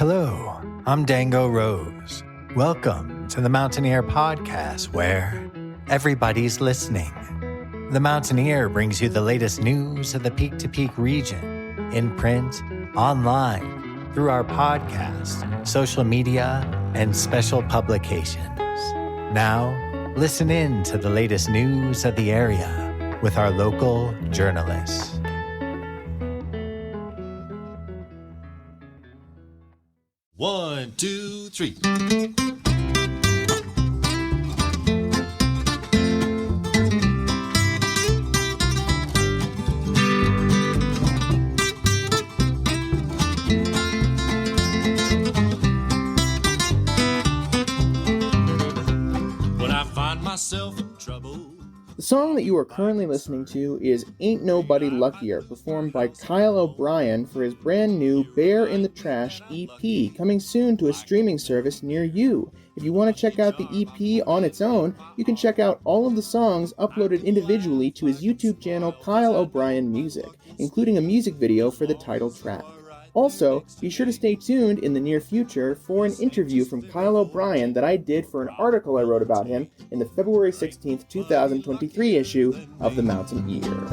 Hello, I'm Dango Rose. Welcome to the Mountaineer Podcast, where everybody's listening. The Mountaineer brings you the latest news of the Peak-to-Peak region, in print, online, through our podcast, social media, and special publications. Now, listen in to the latest news of the area with our local journalists. One, two, three. When I find myself in trouble. The song that you are currently listening to is Ain't Nobody Luckier, performed by Kyle O'Brien for his brand new Bear in the Trash EP, coming soon to a streaming service near you. If you want to check out the EP on its own, you can check out all of the songs uploaded individually to his YouTube channel Kyle O'Brien Music, including a music video for the title track. Also, be sure to stay tuned in the near future for an interview from Kyle O'Brien that I did for an article I wrote about him in the February 16th, 2023 issue of The Mountaineer.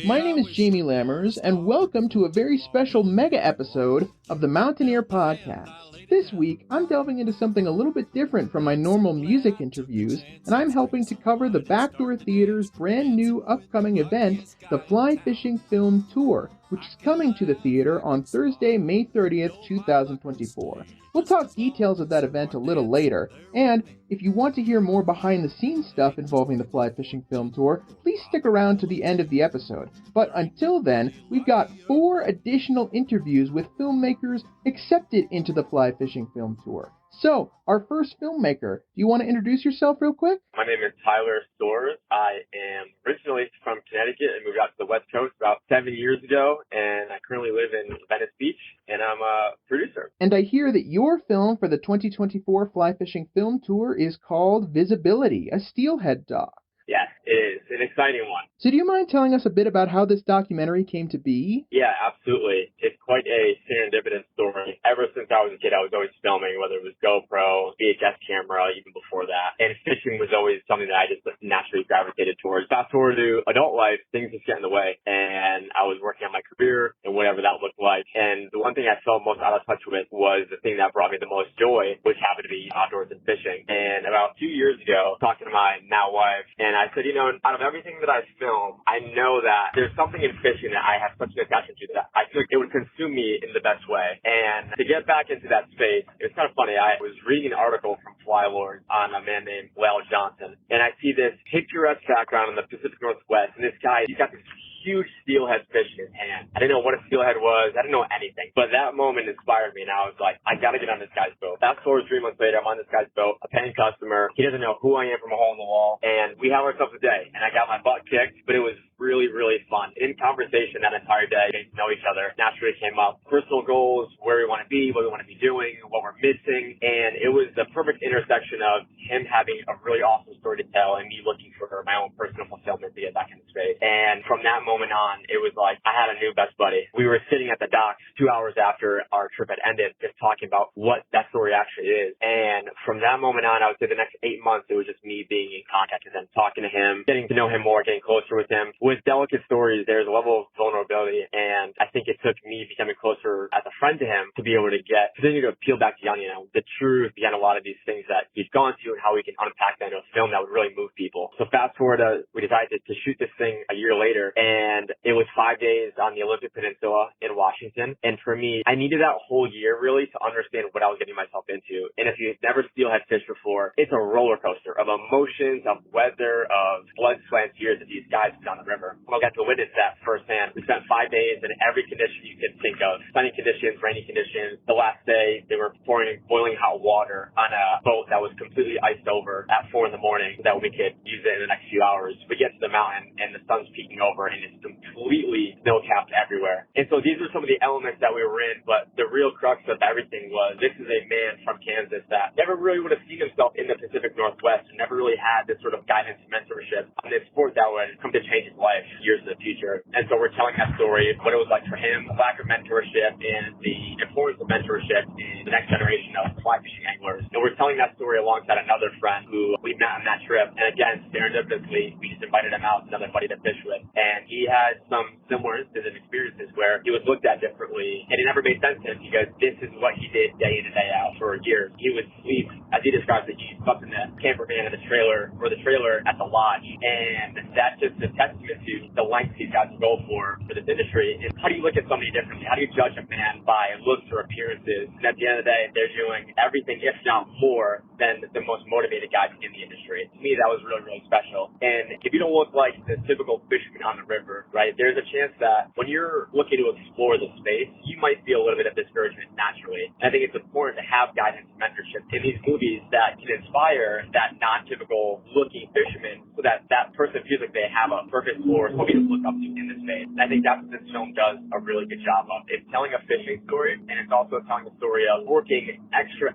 My name is Jamie Lammers, and welcome to a very special mega episode of the Mountaineer Podcast. This week, I'm delving into something a little bit different from my normal music interviews, and I'm helping to cover the Backdoor Theater's brand new upcoming event, the Fly Fishing Film Tour, which is coming to the theater on Thursday, May 30th, 2024. We'll talk details of that event a little later, and if you want to hear more behind-the-scenes stuff involving the Fly Fishing Film Tour, please stick around to the end of the episode. But until then, we've got 4 additional interviews with filmmakers accepted into the Fly Fishing Film Tour. So, our first filmmaker, do you want to introduce yourself real quick? My name is Tyler Storrs. I am originally from Connecticut and moved out to the West Coast about 7 years ago, and I currently live in Venice Beach, and I'm a producer. And I hear that your film for the 2024 Fly Fishing Film Tour is called Visibility, a steelhead doc. Yes, it is. An exciting one. So do you mind telling us a bit about how this documentary came to be? Yeah, absolutely. It's quite a serendipitous story. Ever since I was a kid, I was always filming, whether it was GoPro, VHS camera, even before that. And fishing was always something that I just naturally gravitated towards. Fast forward to adult life, things just get in the way. And I was working on my career and whatever that looked like. And the one thing I felt most out of touch with was the thing that brought me the most joy, which happened to be outdoors and fishing. And about 2 years ago, talking to my now wife, and I said, out of everything that I film, I know that there's something in fishing that I have such an attachment to that I feel like it would consume me in the best way. And to get back into that space, it was kind of funny. I was reading an article from Fly Lord on a man named Lyle Johnson, and I see this picturesque background in the Pacific Northwest, and this guy, he's got this huge steelhead fish in his hand. I didn't know what a steelhead was. I didn't know anything. But that moment inspired me, and I was like, I gotta get on this guy's boat. Fast forward 3 months later, I'm on this guy's boat, a paying customer. He doesn't know who I am from a hole in the wall, and we have ourselves a day. And I got my butt kicked, but it was really, really fun. In conversation that entire day, getting to know each other, naturally came up personal goals, where we want to be, what we want to be doing, what we're missing, and it was the perfect intersection of him having a really awesome story to tell and me looking for my own personal fulfillment to get back into space. And from that moment on, it was like I had a new best buddy. We were sitting at the docks 2 hours after our trip had ended, just talking about what that story actually is. And from that moment on, I would say the next 8 months, it was just me being in contact with him, talking to him, getting to know him more, getting closer with him. With delicate stories, there's a level of vulnerability, and I think it took me becoming closer as a friend to him to be able to continue to peel back the onion, the truth behind a lot of these things that he's gone through and how we can unpack that into a film that would really move people. So fast forward, we decided to shoot this thing a year later, and it was 5 days on the Olympic Peninsula in Washington. And for me, I needed that whole year really to understand what I was getting myself into. And if you've never steelhead fished before, it's a roller coaster of emotions, of weather, of blood, sweat, and tears that these guys put on the river. River. I got to witness that firsthand. We spent 5 days in every condition you could think of. Sunny conditions, rainy conditions. The last day, they were pouring boiling hot water on a boat that was completely iced over at 4 in the morning so that we could use it in the next few hours. We get to the mountain and the sun's peeking over and it's completely snow-capped everywhere. And so these are some of the elements that we were in, but the real crux of everything was this is a man from Kansas that never really would have seen himself in the Pacific Northwest and never really had this sort of guidance mentorship on this sport that would come to change his life years in the future. And so we're telling that story, what it was like for him, the lack of mentorship and the importance of mentorship in the next generation of fly fishing anglers. And we're telling that story alongside another friend who we met on that trip. And again, serendipitously, we just invited him out, another buddy to fish with. And he had some similar instances and experiences where he was looked at differently. And it never made sense to him because this is what he did day in and day out for years. He would sleep, as he describes it, he slept in the camper van in the trailer or the trailer at the lodge. And that's just a testament to the lengths he's got to go for this industry. And how do you look at somebody differently? How do you judge a man by looks or appearances? And at the end of the day, they're doing everything, if not more, than the most motivated guys in the industry. To me, that was really, really special. And if you don't look like the typical fisherman on the river, right, there's a chance that when you're looking to explore the space, you might feel a little bit of discouragement naturally. And I think it's important to have guidance and mentorship in these movies that can inspire that non-typical looking fisherman so that that person feels like they have a purpose or something to look up to in this space. And I think that's what this film does a really good job of. It's telling a fishing story, and it's also telling the story of working extra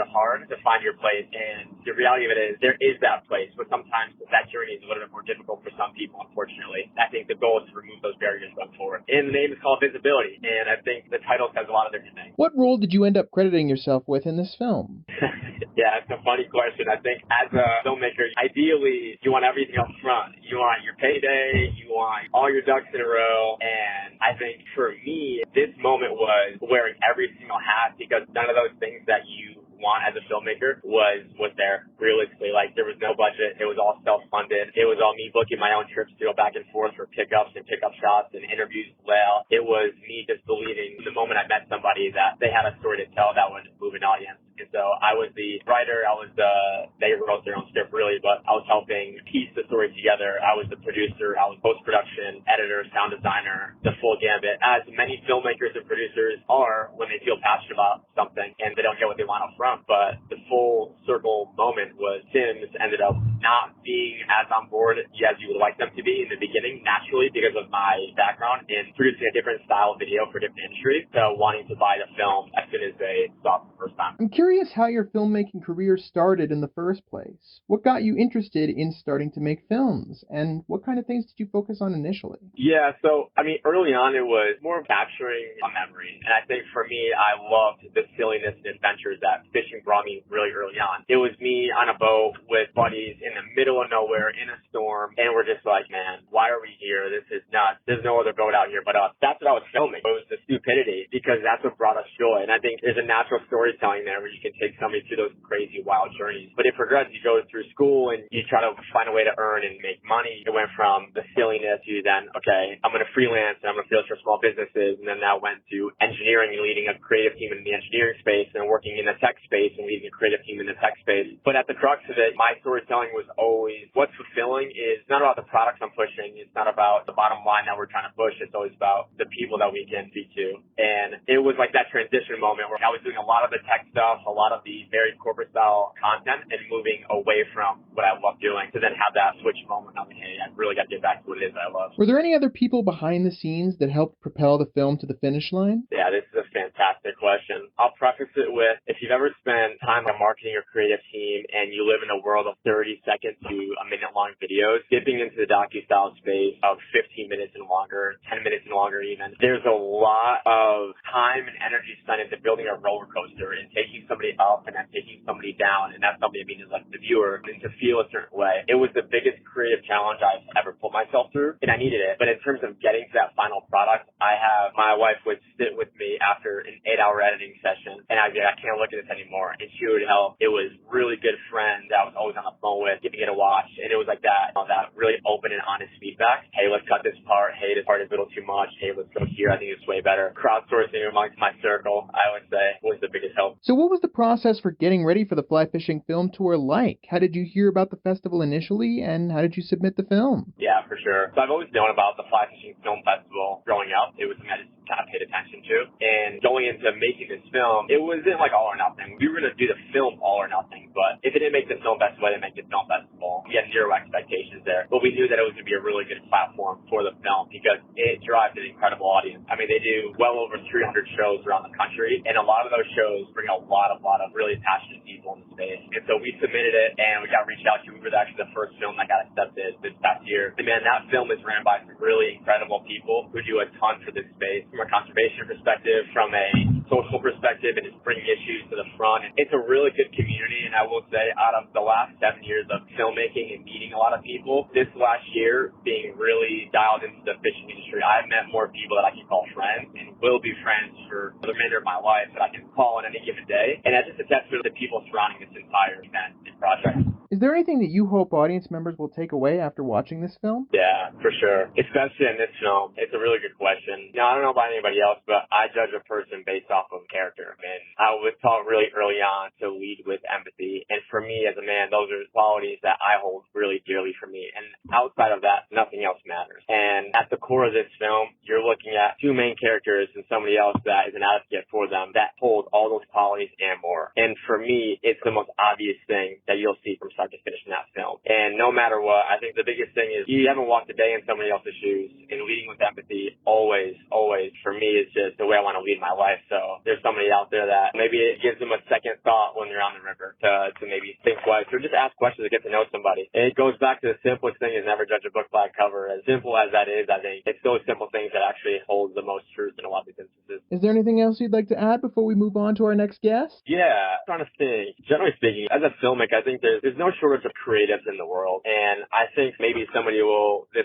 hard to find your place. And the reality of it is there is that place, but sometimes that journey is a little bit more difficult for some people, unfortunately. I think the goal is to remove those barriers going forward. And the name is called Visibility, and I think the title says a lot of different things. What role did you end up crediting yourself with in this film? Yeah, it's a funny question. I think as a filmmaker, ideally, you want everything up front. You want your payday, you want all your ducks in a row, and I think for me, this moment was wearing every single hat because none of those things that you want as a filmmaker was there realistically. Like there was no budget. It was all self-funded. It was all me booking my own trips to go back and forth for pickups and pickup shots and interviews with Lael. It was me just believing the moment I met somebody that they had a story to tell that would move an audience. And so I was the writer, they wrote their own script really, but I was helping piece the story together. I was the producer, I was post-production, editor, sound designer, the full gambit, as many filmmakers and producers are when they feel passionate about something and they don't get what they want up front. But the full circle moment was Sims ended up not being as on board as you would like them to be in the beginning, naturally, because of my background in producing a different style of video for different industries. So wanting to buy the film as soon as they saw it the first time. I'm curious how your filmmaking career started in the first place. What got you interested in starting to make films, and what kind of things did you focus on initially? Yeah, so, early on it was more capturing a memory, and I think for me, I loved the silliness and adventures that fishing brought me really early on. It was me on a boat with buddies in the middle of nowhere in a storm, and we're just like, man, why are we here? This is nuts. There's no other boat out here but us. That's what I was filming. It was the stupidity, because that's what brought us joy, and I think there's a natural storytelling there where you can take somebody through those crazy, wild journeys. But it progressed. You go through school and you try to find a way to earn and make money. It went from the silliness to then, okay, I'm going to freelance and I'm going to freelance for small businesses. And then that went to engineering and leading a creative team in the engineering space and working in the tech space and leading a creative team in the tech space. But at the crux of it, my storytelling was always what's fulfilling is not about the products I'm pushing. It's not about the bottom line that we're trying to push. It's always about the people that we can speak to. And it was like that transition moment where I was doing a lot of the tech stuff, a lot of the very corporate style content, and moving away from what I love doing to then have that switch moment of, hey, I really got to get back to what it is that I love. Were there any other people behind the scenes that helped propel the film to the finish line? Yeah, this is a fantastic question. I'll preface it with, if you've ever spent time on a marketing or creative team and you live in a world of 30 second to a minute long videos, dipping into the docu-style space of 15 minutes and longer, 10 minutes and longer even, there's a lot of time and energy spent into building a roller coaster and taking somebody up and then taking somebody down, and that's something I mean is like the viewer and to feel a certain way. It was the biggest creative challenge I've ever put myself through, and I needed it. But in terms of getting to that final product, my wife would sit with me after an 8-hour editing session, and I'd be like, I can't look at this anymore, and she would help. It was really good friends that I was always on the phone with to get a watch. And it was like that, that really open and honest feedback. Hey, let's cut this part. Hey, this part is a little too much. Hey, let's go here. I think it's way better. Crowdsourcing amongst my circle, I would say, was the biggest help. So what was the process for getting ready for the Fly Fishing Film Tour like? How did you hear about the festival initially, and how did you submit the film? Yeah, for sure. So I've always known about the Fly Fishing Film Festival growing up. It was something I just kind of paid attention to. And going into making this film, it wasn't like all or nothing. We were going to do the film all or nothing, but if it didn't make the film festival, it didn't make the film festival. We had zero expectations there. But we knew that it was going to be a really good platform for the film because it drives an incredible audience. I mean, they do well over 300 shows around the country, and a lot of those shows bring a lot of really passionate people in the space. And so we submitted it, and we got reached out to. We were actually the first film that got accepted this past year. And man, that film is ran by some really incredible people who do a ton for this space from a conservation perspective, from a social perspective, and just bringing issues to the front. And it's a really good community, and I will say out of the last 7 years of filmmaking and meeting a lot of people, this last year being really dialed into the fishing industry, I've met more people that I can call friends and will be friends for the remainder of my life that I can call on any given day. And that's just a testament to the people surrounding this entire event and project. Is there anything that you hope audience members will take away after watching this film? Yeah, for sure. Especially in this film. It's a really good question. Now, I don't know about anybody else, but I judge a person based off of character. And I was taught really early on to lead with empathy. And for me as a man, those are qualities that I hold really dearly for me. And outside of that, nothing else matters. And at the core of this film, you're looking at two main characters and somebody else that is an advocate for them that hold all those qualities and more. And for me, it's the most obvious thing that you'll see from start to finish in that film. And no matter what, I think the biggest thing is you haven't walked a day in somebody else's shoes, and leading with empathy always, for me, is just the way I want to lead my life. So there's somebody out there that maybe it gives them a second thought when they're on the river to maybe think twice or just ask questions to get to know somebody. And it goes back to the simplest thing is never judge a book by its cover. As simple as that is, I think it's those simple things that actually hold the most truth in a lot of these instances. Is there anything else you'd like to add before we move on to our next guest? Yeah, I'm trying to think. Generally speaking, as a filmmaker, I think there's no shortage of creatives in the world. And I think maybe this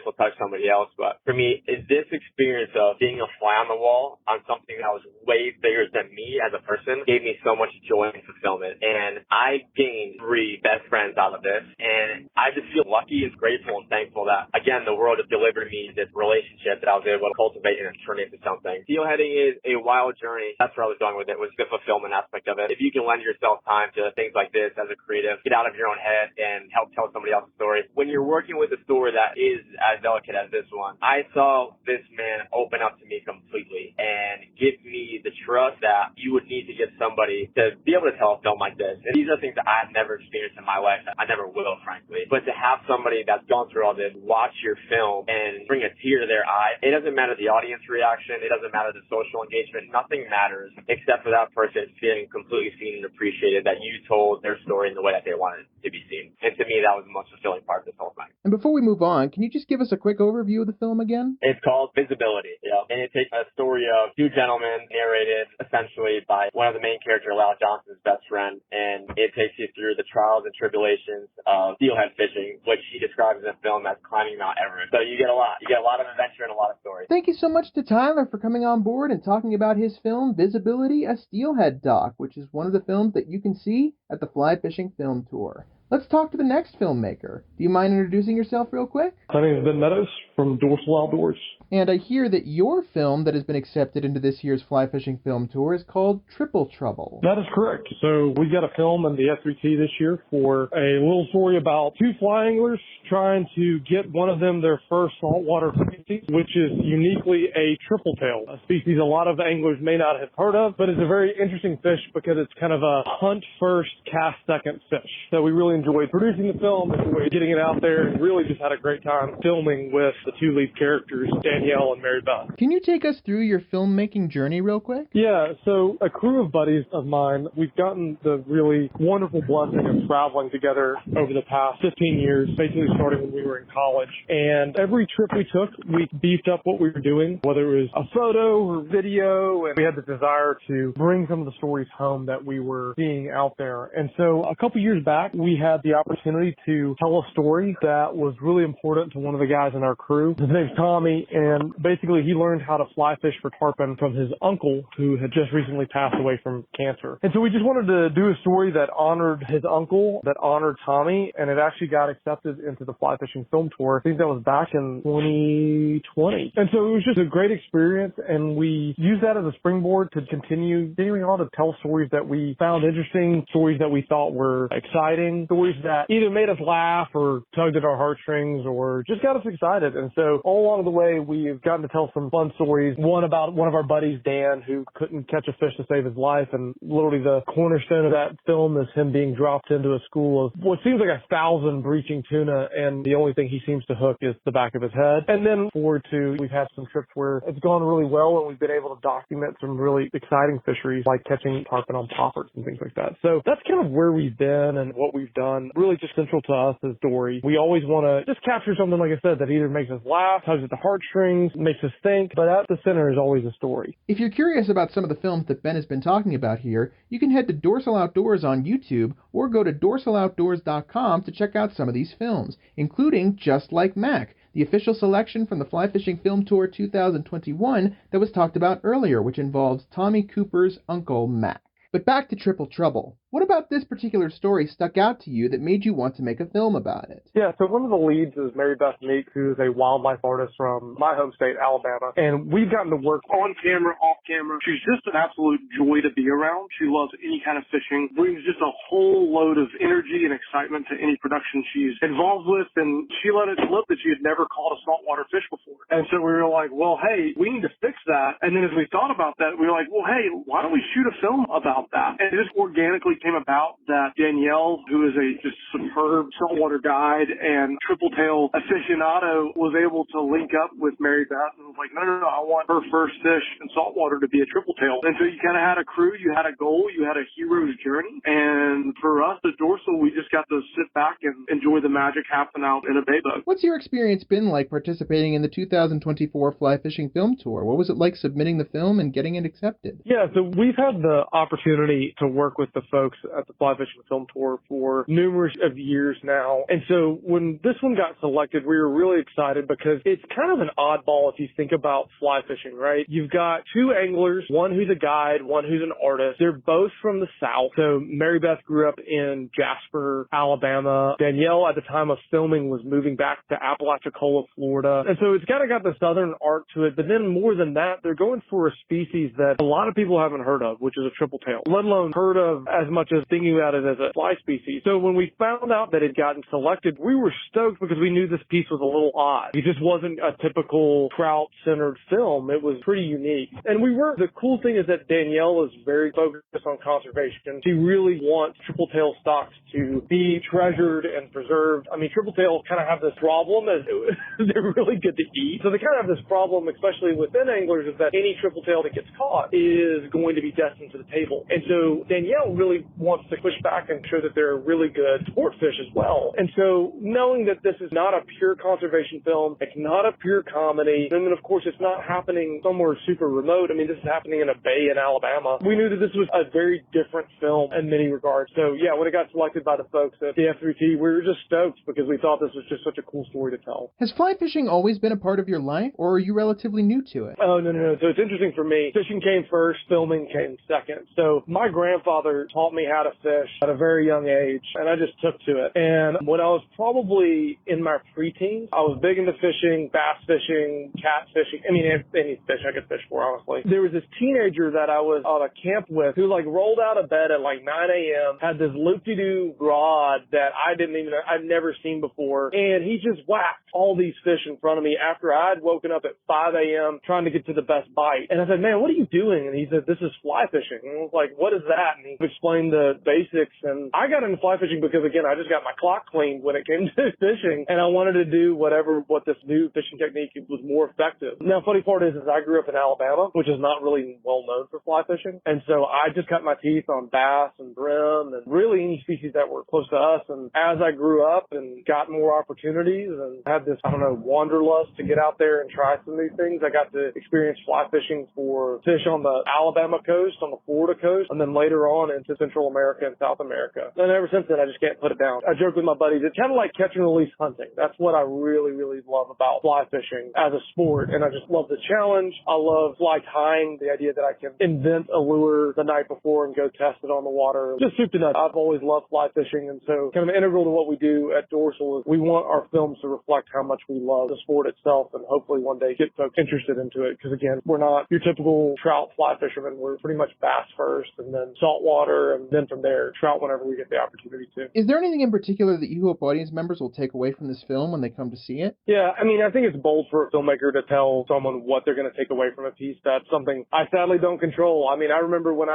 will touch somebody else, but for me, is this experience of being a fly on the wall on something that was way bigger than me as a person gave me so much joy and fulfillment. And I gained 3 best friends out of this. And I just feel lucky and grateful and thankful that, again, the world has delivered me this relationship that I was able to cultivate and turn into something. Steelheading is a wild journey. That's where I was going with it, was the fulfillment aspect of it. If you can lend yourself time to things like this as a creative, get out of your own head and help tell somebody else's story. When you're working with a story that is as delicate as this one, I saw this man open up to me completely and give me the trust that you would need to get somebody to be able to tell a film like this. And these are things that I've never experienced in my life. I never will, frankly. But to have somebody that's gone through all this watch your film and bring a tear to their eye, it doesn't matter the audience reaction. It doesn't matter the social engagement. Nothing matters except for that person feeling completely seen and appreciated that you told their story in the way that they wanted it to be seen. And to me, that was the most fulfilling part of this whole thing. And before we move on, can you just give us a quick overview of the film again? It's called Visibility, and it takes a story of 2 gentlemen narrated essentially by one of the main characters, Lal Johnson's best friend, and it takes you through the trials and tribulations of steelhead fishing, which he describes in the film as climbing Mount Everest. So you get a lot. You get a lot of adventure and a lot of story. Thank you so much to Tyler for coming on board and talking about his film, Visibility, a Steelhead Doc, which is one of the films that you can see at the Fly Fishing Film Tour. Let's talk to the next filmmaker. Do you mind introducing yourself real quick? My name is Ben Meadows from Dorsal Outdoors. And I hear that your film that has been accepted into this year's Fly Fishing Film Tour is called Triple Trouble. That is correct. So we got a film in the S3T this year for a little story about 2 fly anglers trying to get one of them their first saltwater species, which is uniquely a triple tail, a species a lot of anglers may not have heard of, but it's a very interesting fish because it's kind of a hunt first, cast second fish. So we really enjoyed producing the film, enjoyed getting it out there, and really just had a great time filming with the 2 lead characters, Danielle and Mary Beth. Can you take us through your filmmaking journey real quick? Yeah, so a crew of buddies of mine, we've gotten the really wonderful blessing of traveling together over the past 15 years, basically starting when we were in college. And every trip we took, we we beefed up what we were doing, whether it was a photo or video, and we had the desire to bring some of the stories home that we were seeing out there. And so a couple years back, we had the opportunity to tell a story that was really important to one of the guys in our crew. His name's Tommy, and basically he learned how to fly fish for tarpon from his uncle, who had just recently passed away from cancer. And so we just wanted to do a story that honored his uncle, that honored Tommy, and it actually got accepted into the fly fishing film tour. I think that was back in 2020. And so it was just a great experience, and we used that as a springboard to continuing on to tell stories that we found interesting, stories that we thought were exciting, stories that either made us laugh or tugged at our heartstrings or just got us excited. And so all along the way, we've gotten to tell some fun stories. One about one of our buddies, Dan, who couldn't catch a fish to save his life, and literally the cornerstone of that film is him being dropped into a school of what seems like 1,000 breaching tuna, and the only thing he seems to hook is the back of his head. And then forward to, we've had some trips where it's gone really well, and we've been able to document some really exciting fisheries like catching tarpon on poppers and things like that. So that's kind of where we've been and what we've done. Really just central to us is Dory. We always want to just capture something, like I said, that either makes us laugh, tugs at the heartstrings, makes us think, but at the center is always a story. If you're curious about some of the films that Ben has been talking about here, you can head to Dorsal Outdoors on YouTube or go to dorsaloutdoors.com to check out some of these films, including Just Like Mac, the official selection from the Fly Fishing Film Tour 2021 that was talked about earlier, which involves Tommy Cooper's uncle, Mac. But back to Triple Trouble. What about this particular story stuck out to you that made you want to make a film about it? Yeah, so one of the leads is Mary Beth Meek, who is a wildlife artist from my home state, Alabama. And we've gotten to work on camera, off camera. She's just an absolute joy to be around. She loves any kind of fishing, brings just a whole load of energy and excitement to any production she's involved with. And she let it slip that she had never caught a saltwater fish before. And so we were like, well, hey, we need to fix that. And then as we thought about that, we were like, well, hey, why don't we shoot a film about that? And it just organically came about that Danielle, who is a just superb saltwater guide and triple tail aficionado, was able to link up with Mary Beth and was like, no, I want her first fish in saltwater to be a triple tail. And so you kind of had a crew, you had a goal, you had a hero's journey. And for us at Dorsal, we just got to sit back and enjoy the magic happening out in a bay boat. What's your experience been like participating in the 2024 Fly Fishing Film Tour? What was it like submitting the film and getting it accepted? Yeah, so we've had the opportunity to work with the folks at the Fly Fishing Film Tour for numerous of years now. And so when this one got selected, we were really excited because it's kind of an oddball if you think about fly fishing, right? You've got two anglers, one who's a guide, one who's an artist. They're both from the South. So Mary Beth grew up in Jasper, Alabama. Danielle, at the time of filming, was moving back to Apalachicola, Florida. And so it's kind of got the Southern art to it. But then more than that, they're going for a species that a lot of people haven't heard of, which is a triple tail, let alone heard of as much as thinking about it as a fly species. So when we found out that it had gotten selected, we were stoked because we knew this piece was a little odd. It just wasn't a typical trout-centered film. It was pretty unique. And the cool thing is that Danielle is very focused on conservation. She really wants triple tail stocks to be treasured and preserved. I mean, triple tails kind of have this problem as they're really good to eat. So they kind of have this problem, especially within anglers, is that any triple tail that gets caught is going to be destined to the table. And so Danielle really wants to push back and show that they're really good sport fish as well. And so knowing that this is not a pure conservation film, it's not a pure comedy, and then of course it's not happening somewhere super remote. I mean, this is happening in a bay in Alabama. We knew that this was a very different film in many regards. So yeah, when it got selected by the folks at the F3T, we were just stoked because we thought this was just such a cool story to tell. Has fly fishing always been a part of your life, or are you relatively new to it? Oh, no. So it's interesting for me. Fishing came first, filming came second. So my grandfather taught me how to fish at a very young age, and I just took to it. And when I was probably in my preteens, I was big into fishing, bass fishing, cat fishing. I mean, any fish I could fish for, honestly. There was this teenager that I was on a camp with who rolled out of bed at 9 a.m., had this loop-de-doo rod that I'd never seen before, and he just whacked all these fish in front of me after I'd woken up at 5 a.m. trying to get to the best bite. And I said, man, what are you doing? And he said, this is fly fishing. And I was like, what is that? And he explained the basics. And I got into fly fishing because, again, I just got my clock cleaned when it came to fishing, and I wanted to do what this new fishing technique was more effective. Now, funny part is I grew up in Alabama, which is not really well known for fly fishing. And so I just cut my teeth on bass and brim and really any species that were close to us. And as I grew up and got more opportunities and had had this, wanderlust to get out there and try some new things. I got to experience fly fishing for fish on the Alabama coast, on the Florida coast, and then later on into Central America and South America. And ever since then, I just can't put it down. I joke with my buddies, it's kind of like catch and release hunting. That's what I really, really love about fly fishing as a sport. And I just love the challenge. I love fly tying, the idea that I can invent a lure the night before and go test it on the water. Just soup to nuts. I've always loved fly fishing, and so kind of integral to what we do at Dorsal is we want our films to reflect how much we love the sport itself, and hopefully one day get folks interested into it. Because again, we're not your typical trout fly fishermen. We're pretty much bass first, and then saltwater, and then from there, trout whenever we get the opportunity to. Is there anything in particular that you hope audience members will take away from this film when they come to see it? Yeah, I think it's bold for a filmmaker to tell someone what they're going to take away from a piece. That's something I sadly don't control. I remember when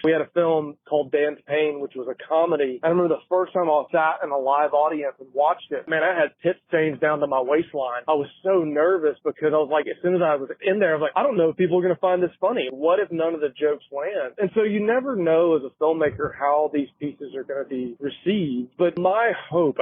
we had a film called Dan's Pain, which was a comedy. I remember the first time I sat in a live audience and watched it. Man, I had pit stains down to my waistline. I was so nervous because I was like, as soon as I was in there, I was like, I don't know if people are going to find this funny. What if none of the jokes land? And so you never know as a filmmaker how these pieces are going to be received. But my hope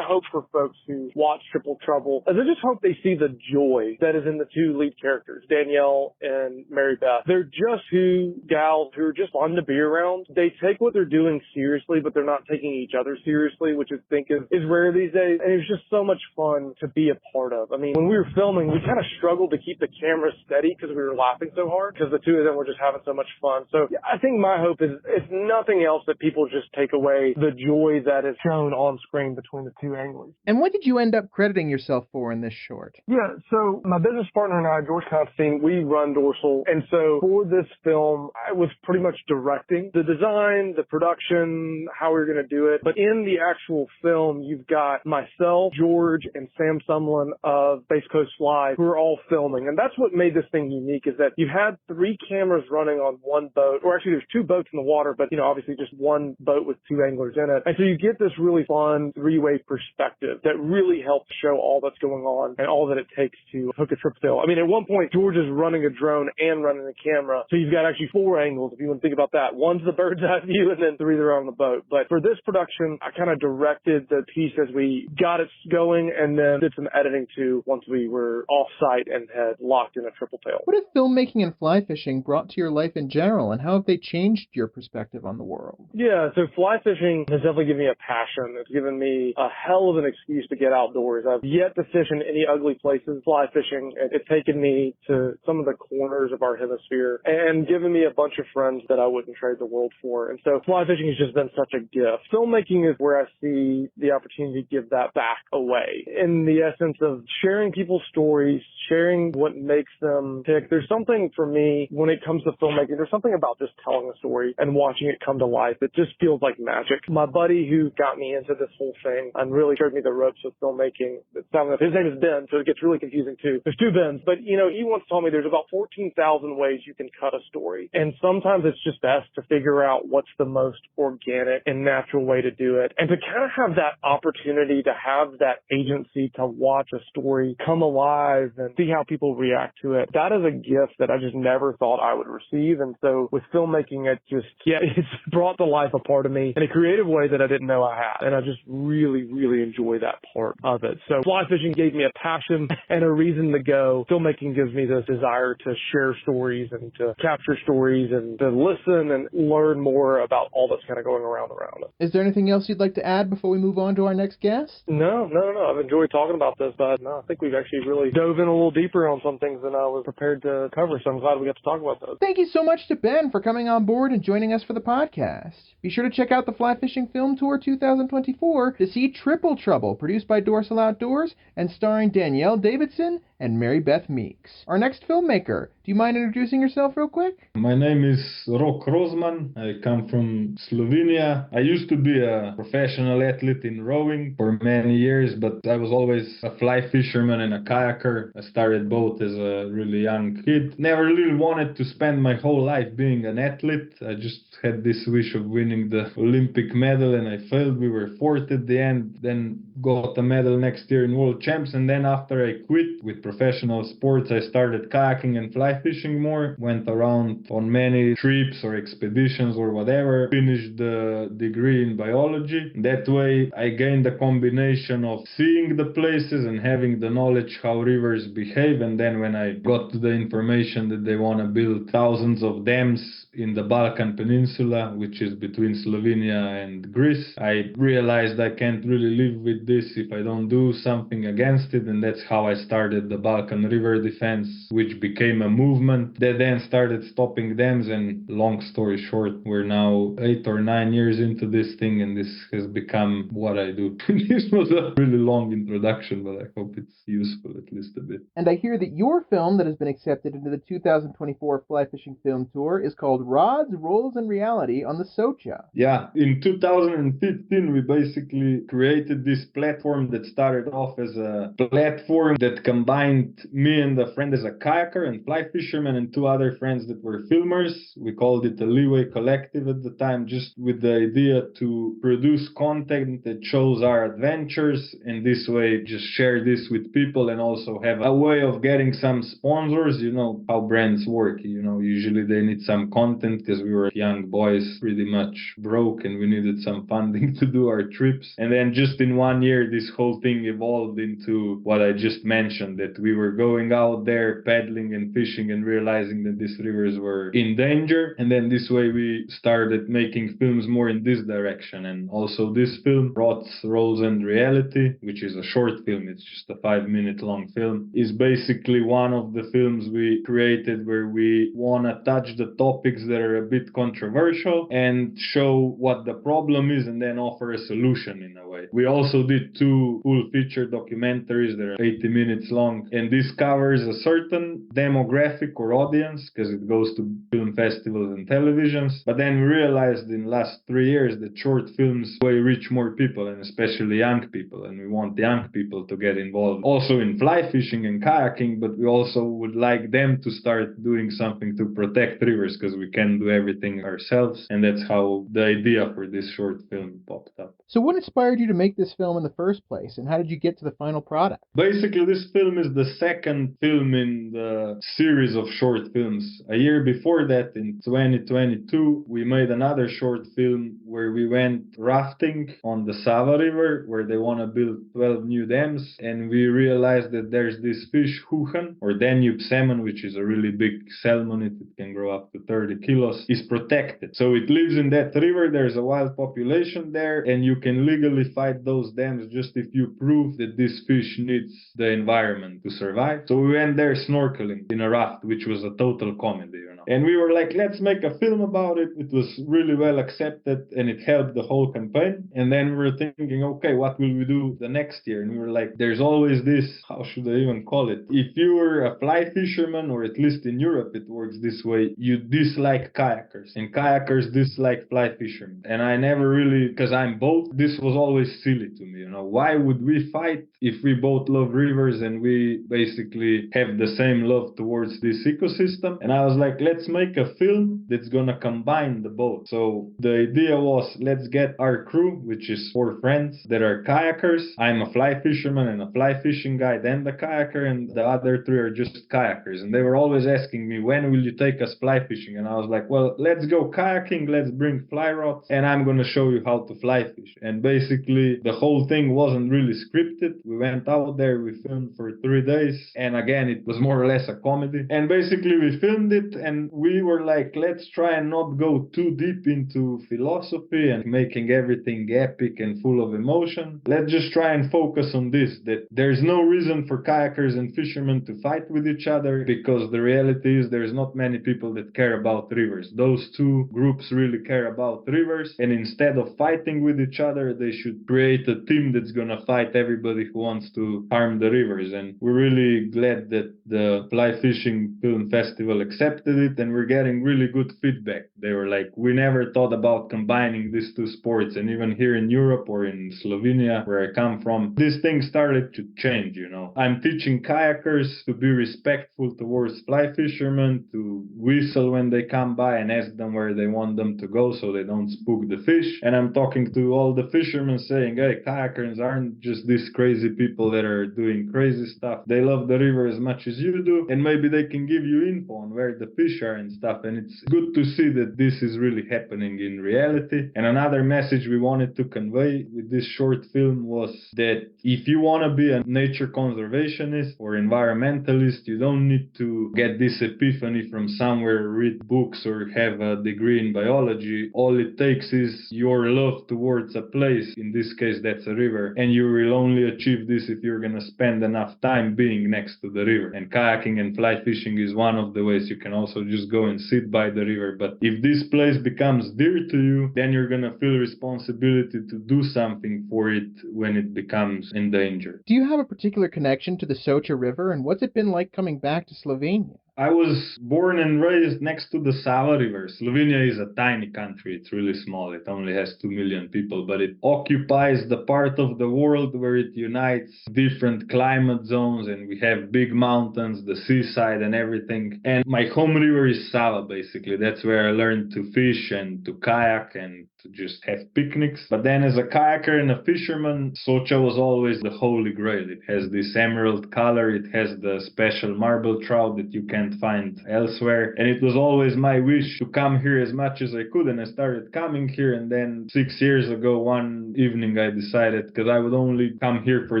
for folks who watch Triple Trouble is I just hope they see the joy that is in the two lead characters, Danielle and Mary Beth. They're just two gals who are just fun to be around. They take what they're doing seriously, but they're not taking each other seriously, which I think is rare these days. And it's just so much fun to be a part of. When we were filming, we kind of struggled to keep the camera steady because we were laughing so hard because the two of them were just having so much fun. So yeah, I think my hope is, if nothing else, that people just take away the joy that is shown on screen between the two anglers. And what did you end up crediting yourself for in this short? Yeah, so my business partner and I, George Constantine, we run Dorsal. And so for this film, I was pretty much directing the design, the production, how we were going to do it. But in the actual film, you've got myself, George, and Sam Sumlin of Base Coast Live, who are all filming. And that's what made this thing unique, is that you had 3 cameras running on one boat, or actually there's 2 boats in the water, but obviously just one boat with 2 anglers in it. And so you get this really fun 3-way perspective that really helps show all that's going on and all that it takes to hook a trip tail. At one point, George is running a drone and running a camera. So you've got actually 4 angles, if you want to think about that. One's the bird's eye view, and then 3 that are on the boat. But for this production, I kind of directed the piece as we got it going, and then did some editing too once we were off-site and had locked in a triple tail. What have filmmaking and fly fishing brought to your life in general, and how have they changed your perspective on the world? Yeah, so fly fishing has definitely given me a passion. It's given me a hell of an excuse to get outdoors. I've yet to fish in any ugly places. Fly fishing, it's taken me to some of the corners of our hemisphere and given me a bunch of friends that I wouldn't trade the world for. And so fly fishing has just been such a gift. Filmmaking is where I see the opportunity to give that back away, in the essence of sharing people's stories, sharing what makes them tick. There's something for me when it comes to filmmaking, there's something about just telling a story and watching it come to life. It just feels like magic. My buddy who got me into this whole thing and really showed me the ropes of filmmaking, his name is Ben, so it gets really confusing too. There's 2 Bens, but he once told me there's about 14,000 ways you can cut a story. And sometimes it's just best to figure out what's the most organic and natural way to do it. And to kind of have that opportunity to have that agency to watch a story come alive and see how people react to it, that is a gift that I just never thought I would receive. And so with filmmaking, it's brought to life a part of me in a creative way that I didn't know I had. And I just really, really enjoy that part of it. So fly fishing gave me a passion and a reason to go. Filmmaking gives me this desire to share stories and to capture stories and to listen and learn more about all that's kind of going around it. Is there anything else you'd like to add before we move on to our next guest? No. I've enjoyed talking about this, but I think we've actually really dove in a little deeper on some things than I was prepared to cover, so I'm glad we got to talk about those. Thank you so much to Ben for coming on board and joining us for the podcast. Be sure to check out the Fly Fishing Film Tour 2024 to see Triple Trouble, produced by Dorsal Outdoors and starring Danielle Davidson and Mary Beth Meeks. Our next filmmaker, do you mind introducing yourself real quick? My name is Rok Rozman. I come from Slovenia. I used to be a professional athlete in rowing for many years, but I was always a fly fisherman and a kayaker. I started both as a really young kid. Never really wanted to spend my whole life being an athlete. I just had this wish of winning the Olympic medal, and I failed. We were 4th at the end, then got a medal next year in World Champs, and then after I quit with professional sports, I started kayaking and fly fishing more, went around on many trips or expeditions or whatever, finished the degree in biology. That way I gained a combination of seeing the places and having the knowledge how rivers behave, and then when I got to the information that they want to build thousands of dams in the Balkan Peninsula, which is between Slovenia and Greece, I realized I can't really live with this if I don't do something against it, and that's how I started the Balkan River Defense, which became a movement that then started stopping dams. And long story short, we're now 8 or 9 years into this thing, and this has become what I do. This was a really long introduction, but I hope it's useful at least a bit. And I hear that your film that has been accepted into the 2024 Fly Fishing Film Tour is called Rods, Rolls, and Reality on the Socha. Yeah, in 2015 we basically created this platform that started off as a platform that combined me and a friend as a kayaker and fly fisherman and 2 other friends that were filmers. We called it the Leeway Collective at the time, just with the idea to produce content that shows our adventures, and this way just share this with people and also have a way of getting some sponsors. You know how brands work, usually they need some content because we were young boys, pretty much broke, and we needed some funding to do our trips. And then just in 1 year, this whole thing evolved into what I just mentioned, that we were going out there paddling and fishing and realizing that these rivers were in danger. And then this way we started making films more in this direction. And also this film, Rods, Rolls, and Reality, which is a short film, it's just a 5-minute long film, is basically one of the films we created where we want to touch the topics that are a bit controversial and show what the problem is and then offer a solution in a way. We also did 2 full feature documentaries that are 80 minutes long, and this covers a certain demographic or audience because it goes to film festivals and televisions. But then we realized in the last 3 years that short films way reach more people, and especially young people, and we want young people to get involved also in fly fishing and kayaking, but we also would like them to start doing something to protect rivers because we can't do everything ourselves, and that's how the idea for this short film popped up. So what inspired you to make this film in the first place, and how did you get to the final product? Basically, this film is the second film in the series of short films. A year before that, in 2022, we made another short film where we went rafting on the Sava River, where they want to build 12 new dams, and we realized that there's this fish, Huchen, or Danube salmon, which is a really big salmon, it can grow up to 30 kilos, is protected. So it lives in that river, there's a wild population there, and you can legally fight those dams just if you prove that this fish needs the environment to survive. So we went there snorkeling in a raft, which was a total comedy, And we were like, let's make a film about it. It was really well accepted and it helped the whole campaign. And then we were thinking, okay, what will we do the next year? And we were like, there's always this, how should I even call it? If you were a fly fisherman, or at least in Europe it works this way, you dislike kayakers and kayakers dislike fly fishermen. And I never really, because I'm both, this was always silly to me, Why would we fight if we both love rivers and we basically have the same love towards this ecosystem? And I was like, let's make a film that's gonna combine the both. So the idea was, let's get our crew, which is 4 friends that are kayakers. I'm a fly fisherman and a fly fishing guy, then the kayaker, and the other 3 are just kayakers. And they were always asking me, when will you take us fly fishing? And I was like, well, let's go kayaking, let's bring fly rods, and I'm gonna show you how to fly fish. And basically the whole thing wasn't really scripted. We went out there, we filmed for 3 days, and again it was more or less a comedy. And basically we filmed it, and we were like, let's try and not go too deep into philosophy and making everything epic and full of emotion. Let's just try and focus on this, that there's no reason for kayakers and fishermen to fight with each other, because the reality is there's not many people that care about rivers. Those 2 groups really care about rivers, and instead of fighting with each other, they should create a team that's gonna fight everybody who wants to harm the rivers. And we're really glad that the Fly Fishing Film Festival accepted it, and we're getting really good feedback. They were like, we never thought about combining these 2 sports. And even here in Europe or in Slovenia, where I come from, this thing started to change, I'm teaching kayakers to be respectful towards fly fishermen, to whistle when they come by and ask them where they want them to go so they don't spook the fish. And I'm talking to all the fishermen saying, hey, kayakers aren't just these crazy people that are doing crazy stuff. They love the river as much as you do, and maybe they can give you info on where the fish are and stuff. And it's good to see that this is really happening in reality. And another message we wanted to convey with this short film was that if you want to be a nature conservationist or environmentalist, you don't need to get this epiphany from somewhere, read books, or have a degree in biology. All it takes is your love towards a place. In this case, that's a river. And you will only achieve this if you're going to spend enough time being next to the river. And kayaking and fly fishing is one of the ways. You can also just go and sit by the river. But if this place becomes dear to you, then you're going to feel responsibility to do something for it when it becomes endangered. Do you have a particular connection to the Socha River, and what's it been like coming back to Slovenia? I was born and raised next to the Sava River. Slovenia is a tiny country. It's really small. It only has 2 million people, but it occupies the part of the world where it unites different climate zones, and we have big mountains, the seaside and everything. And my home river is Sava, basically. That's where I learned to fish and to kayak and to just have picnics. But then as a kayaker and a fisherman, Socha was always the holy grail. It has this emerald color. It has the special marble trout that you can't find elsewhere. And it was always my wish to come here as much as I could. And I started coming here. And then 6 years ago, one evening, I decided, because I would only come here for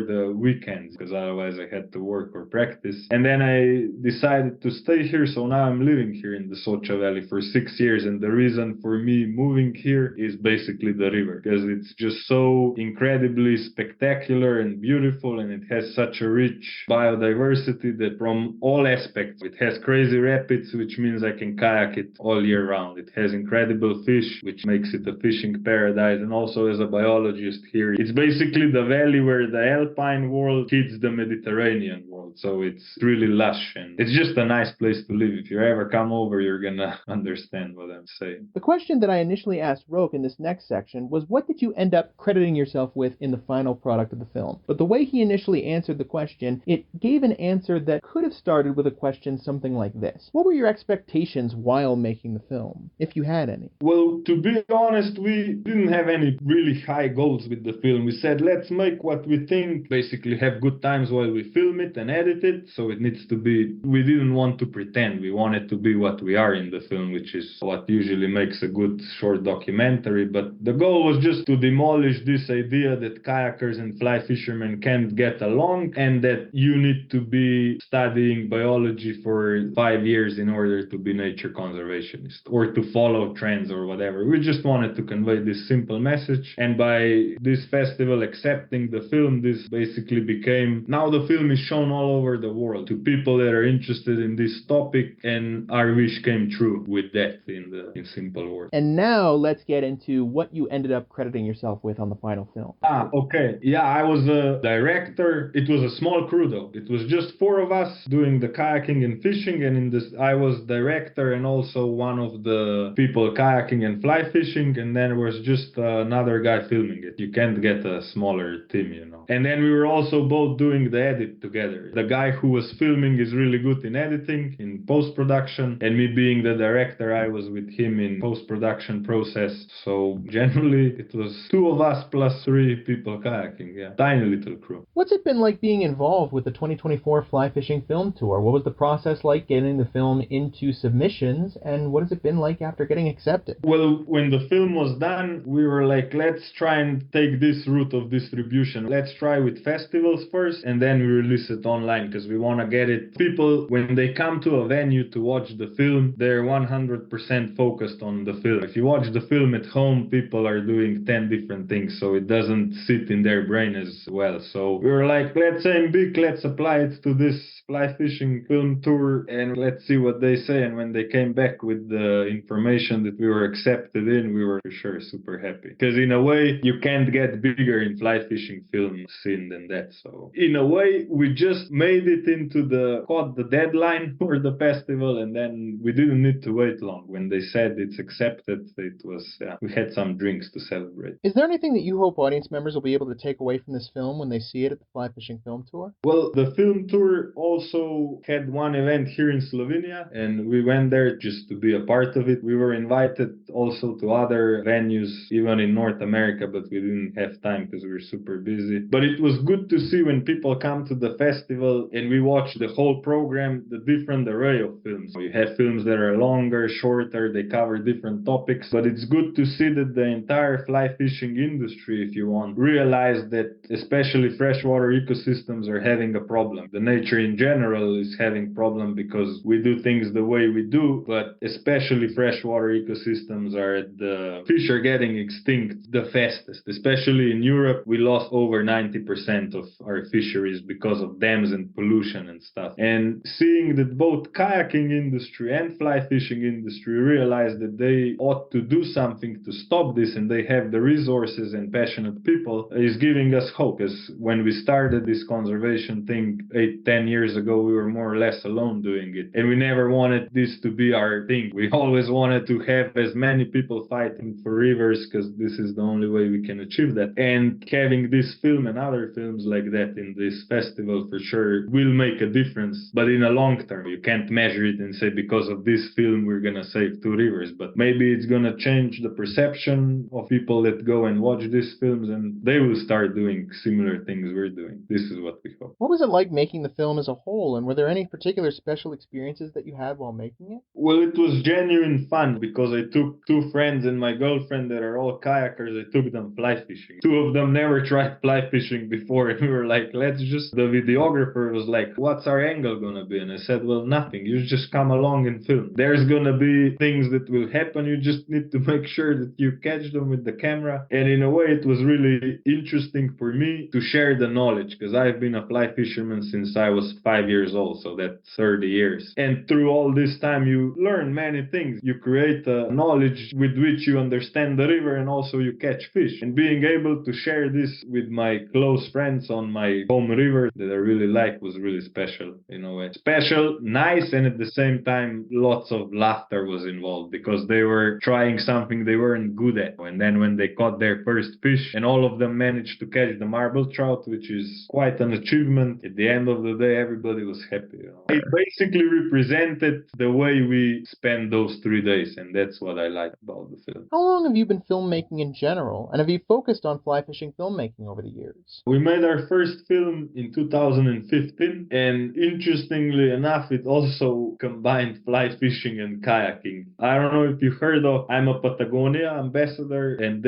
the weekends, because otherwise I had to work or practice. And then I decided to stay here. So now I'm living here in the Socha Valley for 6 years. And the reason for me moving here is basically the river, because it's just so incredibly spectacular and beautiful, and it has such a rich biodiversity that from all aspects, it has crazy rapids, which means I can kayak it all year round. It has incredible fish, which makes it a fishing paradise. And also as a biologist here, it's basically the valley where the alpine world hits the Mediterranean world. So it's really lush, and it's just a nice place to live. If you ever come over, you're gonna understand what I'm saying. The question that I initially asked Roke in this next section was, what did you end up crediting yourself with in the final product of the film? But the way he initially answered the question, it gave an answer that could have started with a question something like this. What were your expectations while making the film, if you had any? Well, to be honest, we didn't have any really high goals with the film. We said, let's make what we think, basically have good times while we film it and edit it. So it needs to be, we didn't want to pretend. We wanted to be what we are in the film, which is what usually makes a good short documentary. But the goal was just to demolish this idea that kayakers and fly fishermen can't get along, and that you need to be studying biology for 5 years in order to be nature conservationist or to follow trends or whatever. We just wanted to convey this simple message, and by this festival accepting the film, this basically became, now the film is shown all over the world to people that are interested in this topic, and our wish came true with that in simple words. And now let's get into what you ended up crediting yourself with on the final film. Okay. Yeah, I was a director. It was a small crew though. It was just 4 of us doing the kayaking and fishing, and in this I was director and also one of the people kayaking and fly fishing, and then there was just another guy filming it. You can't get a smaller team, you know. And then we were also both doing the edit together. The guy who was filming is really good in editing, in post-production, and me being the director, I was with him in post-production process. So generally it was 2 of us plus 3 people kayaking. Yeah, tiny little crew. What's it been like being involved with the 2024 Fly Fishing Film Tour? What was the process like getting the film into submissions, and what has it been like after getting accepted? Well, when the film was done, we were like, let's try and take this route of distribution. Let's try with festivals first, and then we release it online, because we want to get it. People, when they come to a venue to watch the film, they're 100% focused on the film. If you watch the film at home, people are doing 10 different things, so it doesn't sit in their brain as well. So we were like, let's aim big, let's apply it to this fly fishing film tour, and let's see what they say. And when they came back with the information that we were accepted in, we were for sure super happy, because in a way you can't get bigger in fly fishing film scene than that. So in a way we just made it into the deadline for the festival, and then we didn't need to wait long. When they said it's accepted, it was, we had some drinks to celebrate. Is there anything that you hope audience members will be able to take away from this film when they see it at the Fly Fishing Film Tour? Well, the film tour also had one event here in Slovenia, and we went there just to be a part of it. We were invited also to other venues, even in North America, but we didn't have time because we were super busy. But it was good to see when people come to the festival and we watch the whole program, the different array of films. You have films that are longer, shorter, they cover different topics, but it's good to see that the entire fly fishing industry, if you want, realize that especially freshwater ecosystems are having a problem. The nature in general is having problem because we do things the way we do, but especially freshwater ecosystems the fish are getting extinct the fastest. Especially in Europe, we lost over 90% of our fisheries because of dams and pollution and stuff. And seeing that both kayaking industry and fly fishing industry realize that they ought to do something to stop this, and they have the resources and passionate people, is giving us hope. Because when we started this conservation thing 8-10 years ago, we were more or less alone doing it, and we never wanted this to be our thing. We always wanted to have as many people fighting for rivers, because this is the only way we can achieve that. And having this film and other films like that in this festival for sure will make a difference, but in a long term. You can't measure it and say because of this film we're gonna save 2 rivers, but maybe it's gonna change the perception of people that go and watch these films, and they will start doing similar things we're doing. This is what we hope. What was it like making the film as a whole, and were there any particular special experiences that you had while making it? Well, it was genuine fun because I took 2 friends and my girlfriend that are all kayakers. I took them fly fishing. 2 of them never tried fly fishing before, and we were like, the videographer was like, what's our angle gonna be? And I said, well, nothing. You just come along and film. There's gonna be things that will happen. You just need to make sure that you catch them with the camera. And in a way, it was really interesting for me to share the knowledge, because I've been a fly fisherman since I was 5 years old, so that's 30 years. And through all this time, you learn many things. You create a knowledge with which you understand the river, and also you catch fish. And being able to share this with my close friends on my home river that I really like was really special in a way. Special, nice, and at the same time, lots of laughter was involved because they were trying something they weren't good at. And then when they caught their first fish, and all of them managed to catch the marble trout, which is quite an achievement, at the end of the day, everybody was happy. It basically represented the way we spent those 3 days, and that's what I like about the film. How long have you been filmmaking in general, and have you focused on fly fishing filmmaking over the years? We made our first film in 2015, and interestingly enough, it also combined fly fishing and kayaking. I don't know if you heard of, I'm a Patagonia ambassador, and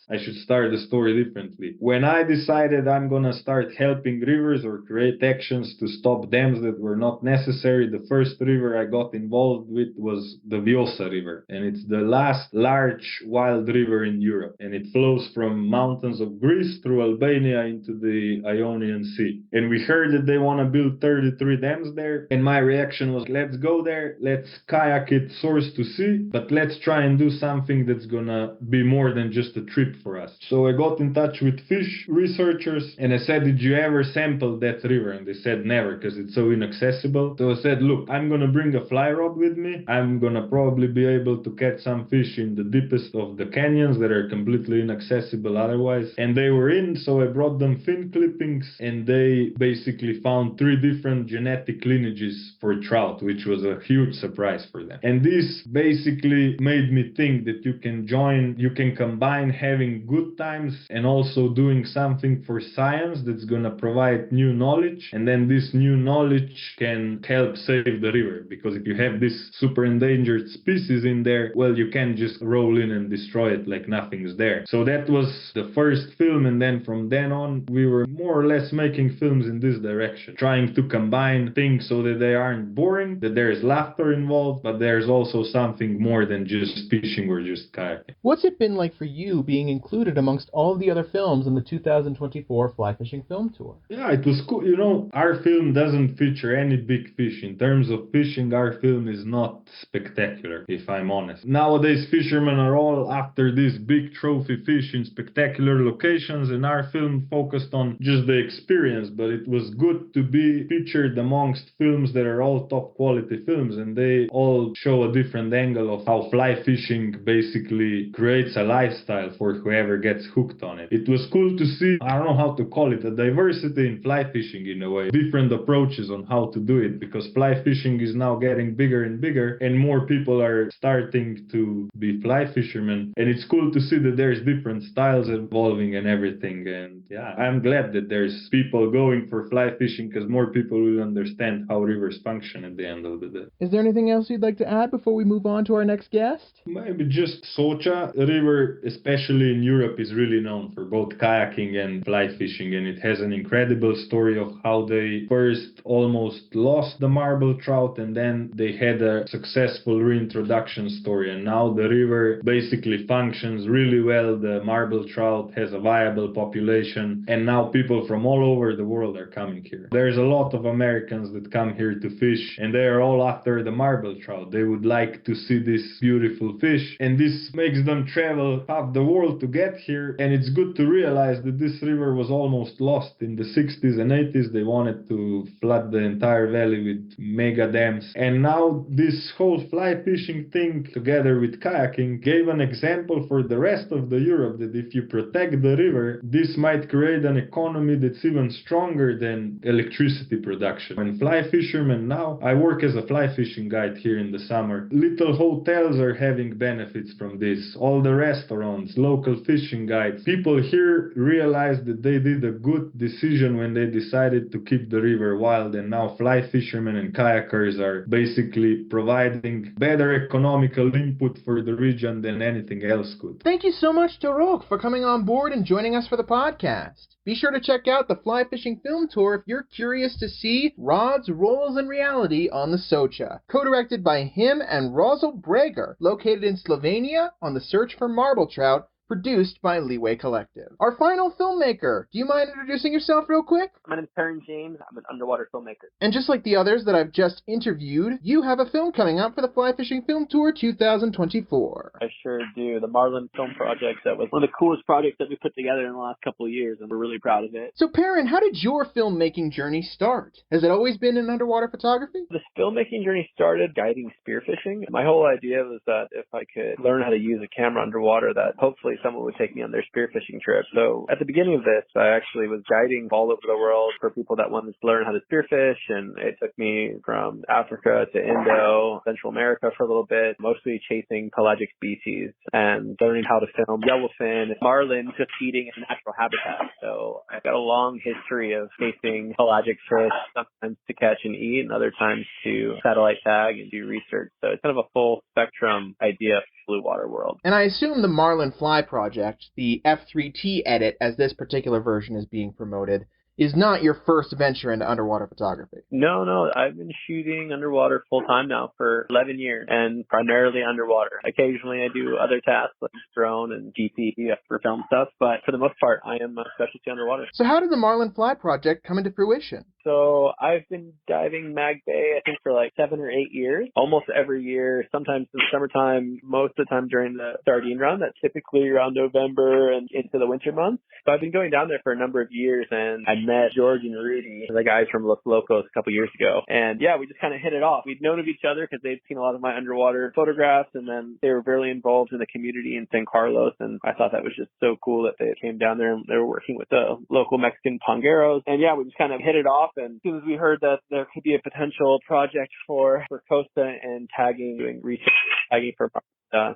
I should start the story differently. When I decided I'm gonna start helping rivers or create actions to stop dams that were not necessary, the first river I got involved with was the Vjosa River, and it's the last large wild river in Europe, and it flows from mountains of Greece through Albania into the Ionian Sea. And we heard that they want to build 33 dams there, and my reaction was, let's go there, let's kayak it source to sea, but let's try and do something that's gonna be more than just a trip for us. So I got in touch with fish researchers, and I said, did you ever sample that river? And they said never, because it's so inaccessible. So I said, look, I'm gonna bring a fly rod with me. I'm gonna probably be able to catch some fish in the deepest of the canyons that are completely inaccessible otherwise. And they were in, so I brought them fin clippings, and they basically found 3 different genetic lineages for trout, which was a huge surprise for them. And this basically made me think that you can combine having good times and also doing something for science that's gonna provide new knowledge, and then this new knowledge can help save the river, because if you have this super endangered species in there, well, you can't just roll in and destroy it like nothing's there. So that was the first film, and then from then on we were more or less making films in this direction, trying to combine things so that they aren't boring, that there's laughter involved, but there's also something more than just fishing or just kayaking. What's it been like for you being included amongst all the other films in the 2024 Fly Fishing Film Tour? Yeah, it was cool. You know, our film doesn't feature any big fish. In terms of fishing, our film is not spectacular, if I'm honest. Nowadays, fishermen are all after these big trophy fish in spectacular locations, and our film focused on just the experience, but it was was good to be featured amongst films that are all top quality films, and they all show a different angle of how fly fishing basically creates a lifestyle for whoever gets hooked on it. It was cool to see, I don't know how to call it, a diversity in fly fishing in a way, different approaches on how to do it, because fly fishing is now getting bigger and bigger, and more people are starting to be fly fishermen, and it's cool to see that there's different styles evolving and everything. And yeah, I'm glad that there's people going for fly fishing, because more people will understand how rivers function at the end of the day. Is there anything else you'd like to add before we move on to our next guest? Maybe just Socha river, especially in Europe, is really known for both kayaking and fly fishing, and it has an incredible story of how they first almost lost the marble trout, and then they had a successful reintroduction story, and now the river basically functions really well. The marble trout has a viable population, and now people from all over the world are coming here. There's a lot of Americans that come here to fish, and they are all after the marble trout. They would like to see this beautiful fish, and this makes them travel half the world to get here. And it's good to realize that this river was almost lost in the 60s and 80s. They wanted to flood the entire valley with mega dams, and now this whole fly fishing thing together with kayaking gave an example for the rest of the Europe that if you protect the river, this might create an economy that's even stronger than electricity production. When fly fishermen now, I work as a fly fishing guide here in the summer, little hotels are having benefits from this, all the restaurants, local fishing guides. People here realize that they did a good decision when they decided to keep the river wild, and now fly fishermen and kayakers are basically providing better economical input for the region than anything else could. Thank you so much to Rolk for coming on board and joining us for the podcast. Be sure to check out the Fly Fishing Film Tour if you're curious to see rods, rolls, and reality on the Socha. Co-directed by him and Rosal Breger, located in Slovenia on the search for marble trout, produced by Leeway Collective. Our final filmmaker, do you mind introducing yourself real quick? My name is Perrin James. I'm an underwater filmmaker. And just like the others that I've just interviewed, you have a film coming out for the Fly Fishing Film Tour 2024. I sure do. The Marlin Film Project, that was one of the coolest projects that we put together in the last couple of years, and we're really proud of it. So Perrin, how did your filmmaking journey start? Has it always been in underwater photography? This filmmaking journey started guiding spearfishing. My whole idea was that if I could learn how to use a camera underwater, that hopefully someone would take me on their spearfishing trip. So at the beginning of this, I actually was guiding all over the world for people that wanted to learn how to spearfish, and it took me from Africa to Indo, Central America for a little bit, mostly chasing pelagic species and learning how to film yellowfin, marlin, just feeding in natural habitat. So I've got a long history of chasing pelagic fish, sometimes to catch and eat, and other times to satellite tag and do research. So it's kind of a full spectrum idea of blue water world. And I assume the Marlin Fly project, the F3T edit as this particular version is being promoted, is not your first venture into underwater photography. No. I've been shooting underwater full-time now for 11 years, and primarily underwater. Occasionally I do other tasks like drone and GP for film stuff, but for the most part I am a specialty underwater. So how did the Marlin Fly project come into fruition? So I've been diving Mag Bay, I think, for like 7 or 8 years, almost every year, sometimes in the summertime, most of the time during the sardine run. That's typically around November and into the winter months. So I've been going down there for a number of years, and I met George and Rudy, the guys from Los Locos, a couple years ago. And yeah, we just kind of hit it off. We'd known of each other because they'd seen a lot of my underwater photographs, and then they were really involved in the community in San Carlos. And I thought that was just so cool that they came down there and they were working with the local Mexican pongueros. And yeah, we just kind of hit it off. And as soon as we heard that there could be a potential project for Costa and tagging, doing research, tagging for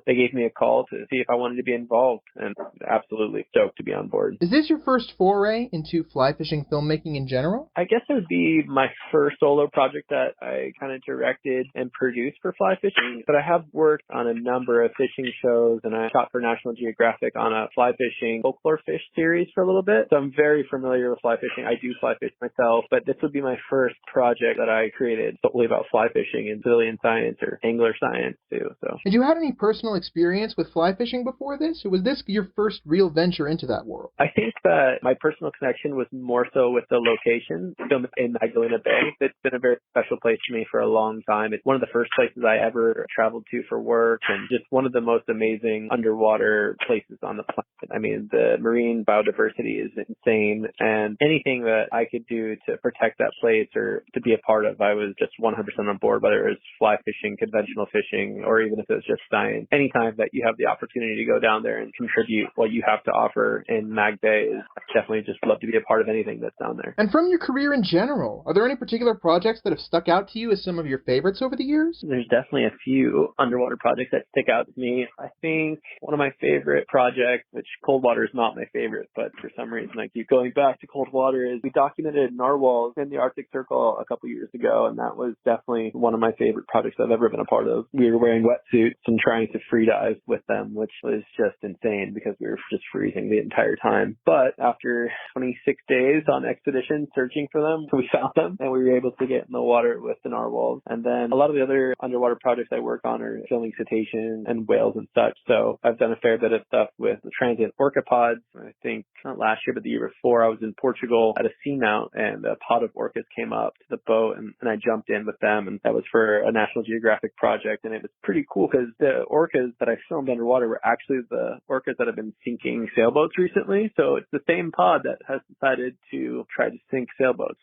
they gave me a call to see if I wanted to be involved, and absolutely stoked to be on board. Is this your first foray into fly fishing filmmaking in general? I guess it would be my first solo project that I kind of directed and produced for fly fishing, but I have worked on a number of fishing shows, and I shot for National Geographic on a fly fishing folklore fish series for a little bit, so I'm very familiar with fly fishing. I do fly fish myself, but this would be my first project that I created solely about fly fishing and civilian science or angler science too. So, had you had any personal experience with fly fishing before this, or was this your first real venture into that world? I think that my personal connection was more so with the location, filmed in Magdalena Bay. It's been a very special place to me for a long time. It's one of the first places I ever traveled to for work, and just one of the most amazing underwater places on the planet. I mean, the marine biodiversity is insane, and anything that I could do to protect protect that place or to be a part of, I was just 100% on board, whether it was fly fishing, conventional fishing, or even if it was just science. Anytime that you have the opportunity to go down there and contribute what you have to offer in Mag Bay, I definitely just love to be a part of anything that's down there. And from your career in general, are there any particular projects that have stuck out to you as some of your favorites over the years? There's definitely a few underwater projects that stick out to me. I think one of my favorite projects, which cold water is not my favorite, but for some reason I keep going back to cold water, is we documented narwhals in the Arctic Circle a couple years ago, and that was definitely one of my favorite projects I've ever been a part of. We were wearing wetsuits and trying to free dive with them, which was just insane because we were just freezing the entire time. But after 26 days on expedition searching for them, we found them and we were able to get in the water with the narwhals. And then a lot of the other underwater projects I work on are filming cetaceans and whales and such. So I've done a fair bit of stuff with the transient orcapods. I think not last year, but the year before, I was in Portugal at a seamount and a pod of orcas came up to the boat and I jumped in with them. And that was for a National Geographic project. And it was pretty cool because the orcas that I filmed underwater were actually the orcas that have been sinking sailboats recently. So it's the same pod that has decided to try to sink sailboats.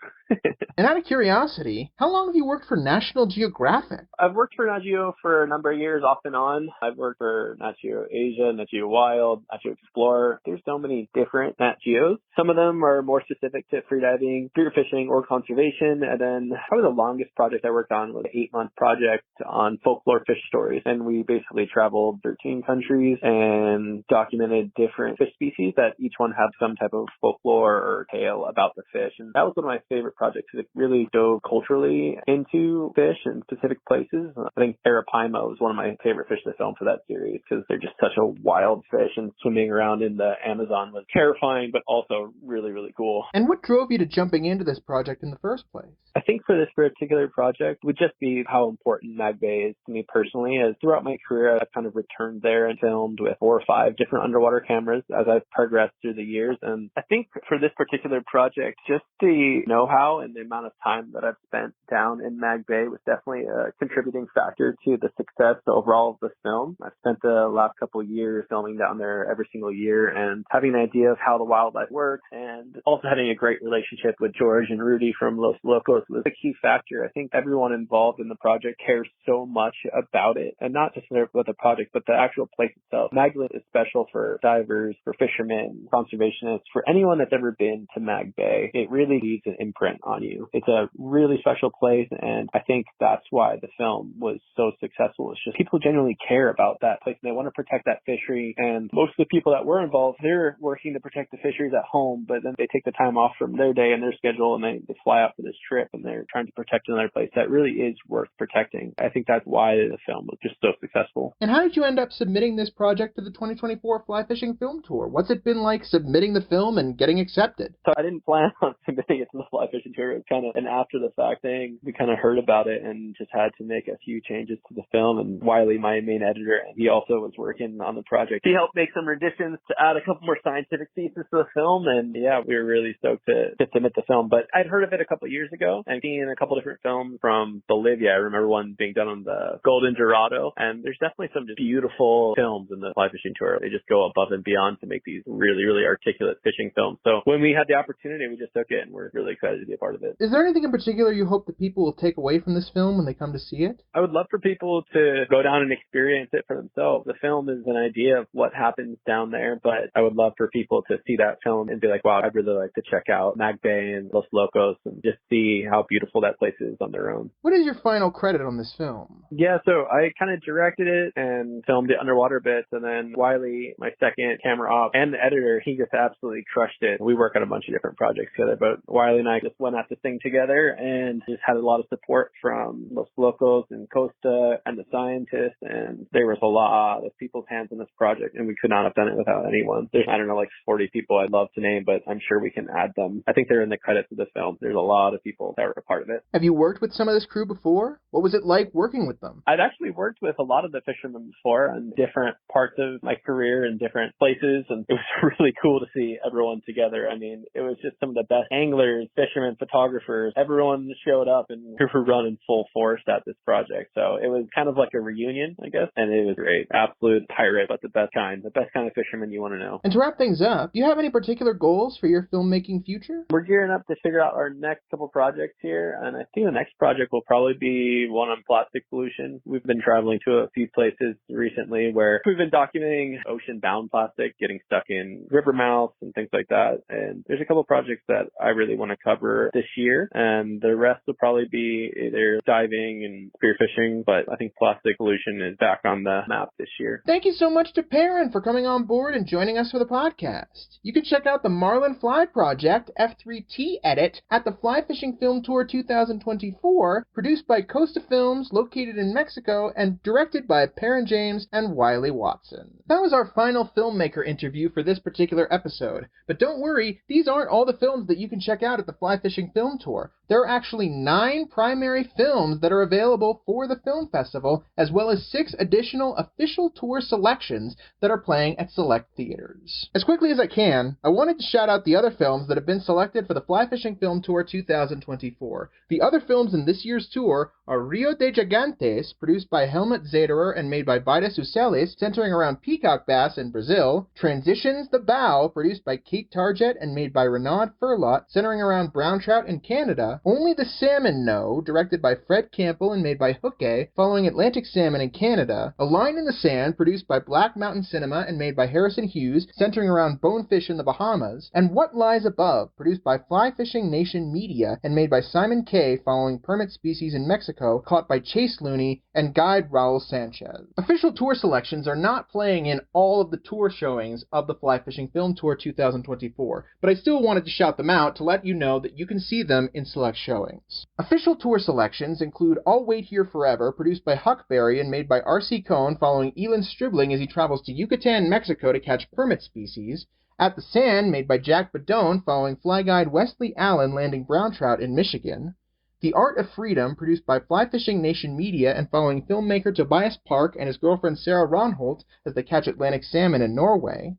And out of curiosity, how long have you worked for National Geographic? I've worked for Nat Geo for a number of years off and on. I've worked for Nat Geo Asia, Nat Geo Wild, Nat Geo Explorer. There's so many different Nat Geos. Some of them are more specific to freediving, spearfishing, or conservation. And then probably the longest project I worked on was an 8-month project on folklore fish stories. And we basically traveled 13 countries and documented different fish species that each one had some type of folklore or tale about the fish. And that was one of my favorite projects because it really dove culturally into fish in specific places. I think Arapaima was one of my favorite fish to film for that series because they're just such a wild fish, and swimming around in the Amazon was terrifying but also really, really cool. And what drove you to jumping into this project in the first place? I think for this particular project would just be how important Mag Bay is to me personally. As throughout my career, I've kind of returned there and filmed with 4 or 5 different underwater cameras as I've progressed through the years. And I think for this particular project, just the know-how and the amount of time that I've spent down in Mag Bay was definitely a contributing factor to the success overall of the film. I've spent the last couple of years filming down there every single year and having an idea of how the wildlife works, and also having a great relationship with George and Rudy from Los Locos was a key factor. I think everyone involved in the project cares so much about it, and not just with the project, but the actual place itself. Magdalene is special for divers, for fishermen, conservationists, for anyone that's ever been to Mag Bay. It really leaves an imprint on you. It's a really special place, and I think that's why the film was so successful. It's just people genuinely care about that place, and they want to protect that fishery, and most of the people that were involved, they're working to protect the fisheries at home, but then they take the time off from their day and their schedule, and they fly out for this trip, and they're trying to protect another place that really is worth protecting. I think that's why the film was just so successful. And how did you end up submitting this project to the 2024 Fly Fishing Film Tour? What's it been like submitting the film and getting accepted? So I didn't plan on submitting it to the Fly Fishing Tour. It was kind of an after the fact thing. We kind of heard about it and just had to make a few changes to the film. And Wiley, my main editor, he also was working on the project. He helped make some additions to add a couple more scientific pieces to the film. And yeah, we were really stoked to submit the film. But I'd heard of it a couple of years ago and seen a couple different films from Bolivia. I remember one being done on the Golden Dorado. And there's definitely some just beautiful films in the Fly Fishing Tour. They just go above and beyond to make these really, really articulate fishing films. So when we had the opportunity, we just took it, and we're really excited to be a part of it. Is there anything in particular you hope that people will take away from this film when they come to see it? I would love for people to go down and experience it for themselves. The film is an idea of what happens down there, but I would love for people to see that film and be like, wow, I'd really like to check out Mag Bay and Los Locos and just see how beautiful that place is on their own. What is your final credit on this film? Yeah, so I kind of directed it and filmed the underwater bits, and then Wiley, my second camera op, and the editor, he just absolutely crushed it. We work on a bunch of different projects together, but Wiley and I just went at this thing together and just had a lot of support from Los Locos and Costa and the scientists, and there was a lot of people's hands on this project, and we could not have done it without anyone. There's, I don't know, like 40 people I'd love to name, but I'm sure we can add them. I think they're in the credits of the film. There's a lot of people that were a part of it. Have you worked with some of this crew before? What was it like working with them? I'd actually worked with a lot of the fishermen before on different parts of my career in different places, and it was really cool to see everyone together. I mean, it was just some of the best anglers, fishermen, photographers. Everyone showed up and we were running full force at this project. So it was kind of like a reunion, I guess, and it was great. Absolute pirate, but the best kind of fisherman you want to know. And to wrap things up, do you have any particular goals for your filmmaking future? We're gearing up to figure figure out our next couple projects here, and I think the next project will probably be one on plastic pollution. We've been traveling to a few places recently where we've been documenting ocean-bound plastic getting stuck in river mouths and things like that, and there's a couple projects that I really want to cover this year, and the rest will probably be either diving and spearfishing, but I think plastic pollution is back on the map this year. Thank you so much to Perrin for coming on board and joining us for the podcast. You can check out the Marlin Fly Project, F3T Edit, at the Fly Fishing Film Tour 2024, produced by Costa Films, located in Mexico, and directed by Perrin James and Wiley Watson. That was our final filmmaker interview for this particular episode. But don't worry, these aren't all the films that you can check out at the Fly Fishing Film Tour. There are actually 9 primary films that are available for the film festival, as well as 6 additional official tour selections that are playing at select theaters. As quickly as I can, I wanted to shout out the other films that have been selected for the Fly Fishing Film Tour 2024. The other films in this year's tour are Rio de Gigantes, produced by Helmut Zederer and made by Vida Sucelis, centering around peacock bass in Brazil; Transitions the Bow, produced by Kate Target and made by Renaud Furlot, centering around brown trout in Canada; Only the Salmon Know, directed by Fred Campbell and made by Hooke, following Atlantic salmon in Canada; A Line in the Sand, produced by Black Mountain Cinema and made by Harrison Hughes, centering around bonefish in the Bahamas; and What Lies Above, produced by Fly Fishing Nation Media and made by Simon Kay, following permit species in Mexico caught by Chase Looney and guide Raul Sanchez. Official tour selections are not playing in all of the tour showings of the Fly Fishing Film Tour 2024, but I still wanted to shout them out to let you know that you can see them in select showings. Official tour selections include I'll Wait Here Forever, produced by Huckberry and made by R.C. Cohn, following Elon Stribling as he travels to Yucatan, Mexico to catch permit species; At the Sand, made by Jack Badone, following fly guide Wesley Allen landing brown trout in Michigan; The Art of Freedom, produced by Fly Fishing Nation Media and following filmmaker Tobias Park and his girlfriend Sarah Ronholt as they catch Atlantic salmon in Norway;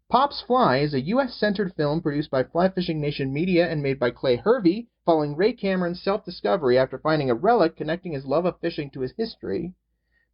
Pop's Fly is a U.S.-centered film produced by Fly Fishing Nation Media and made by Clay Hervey, following Ray Cameron's self-discovery after finding a relic connecting his love of fishing to his history;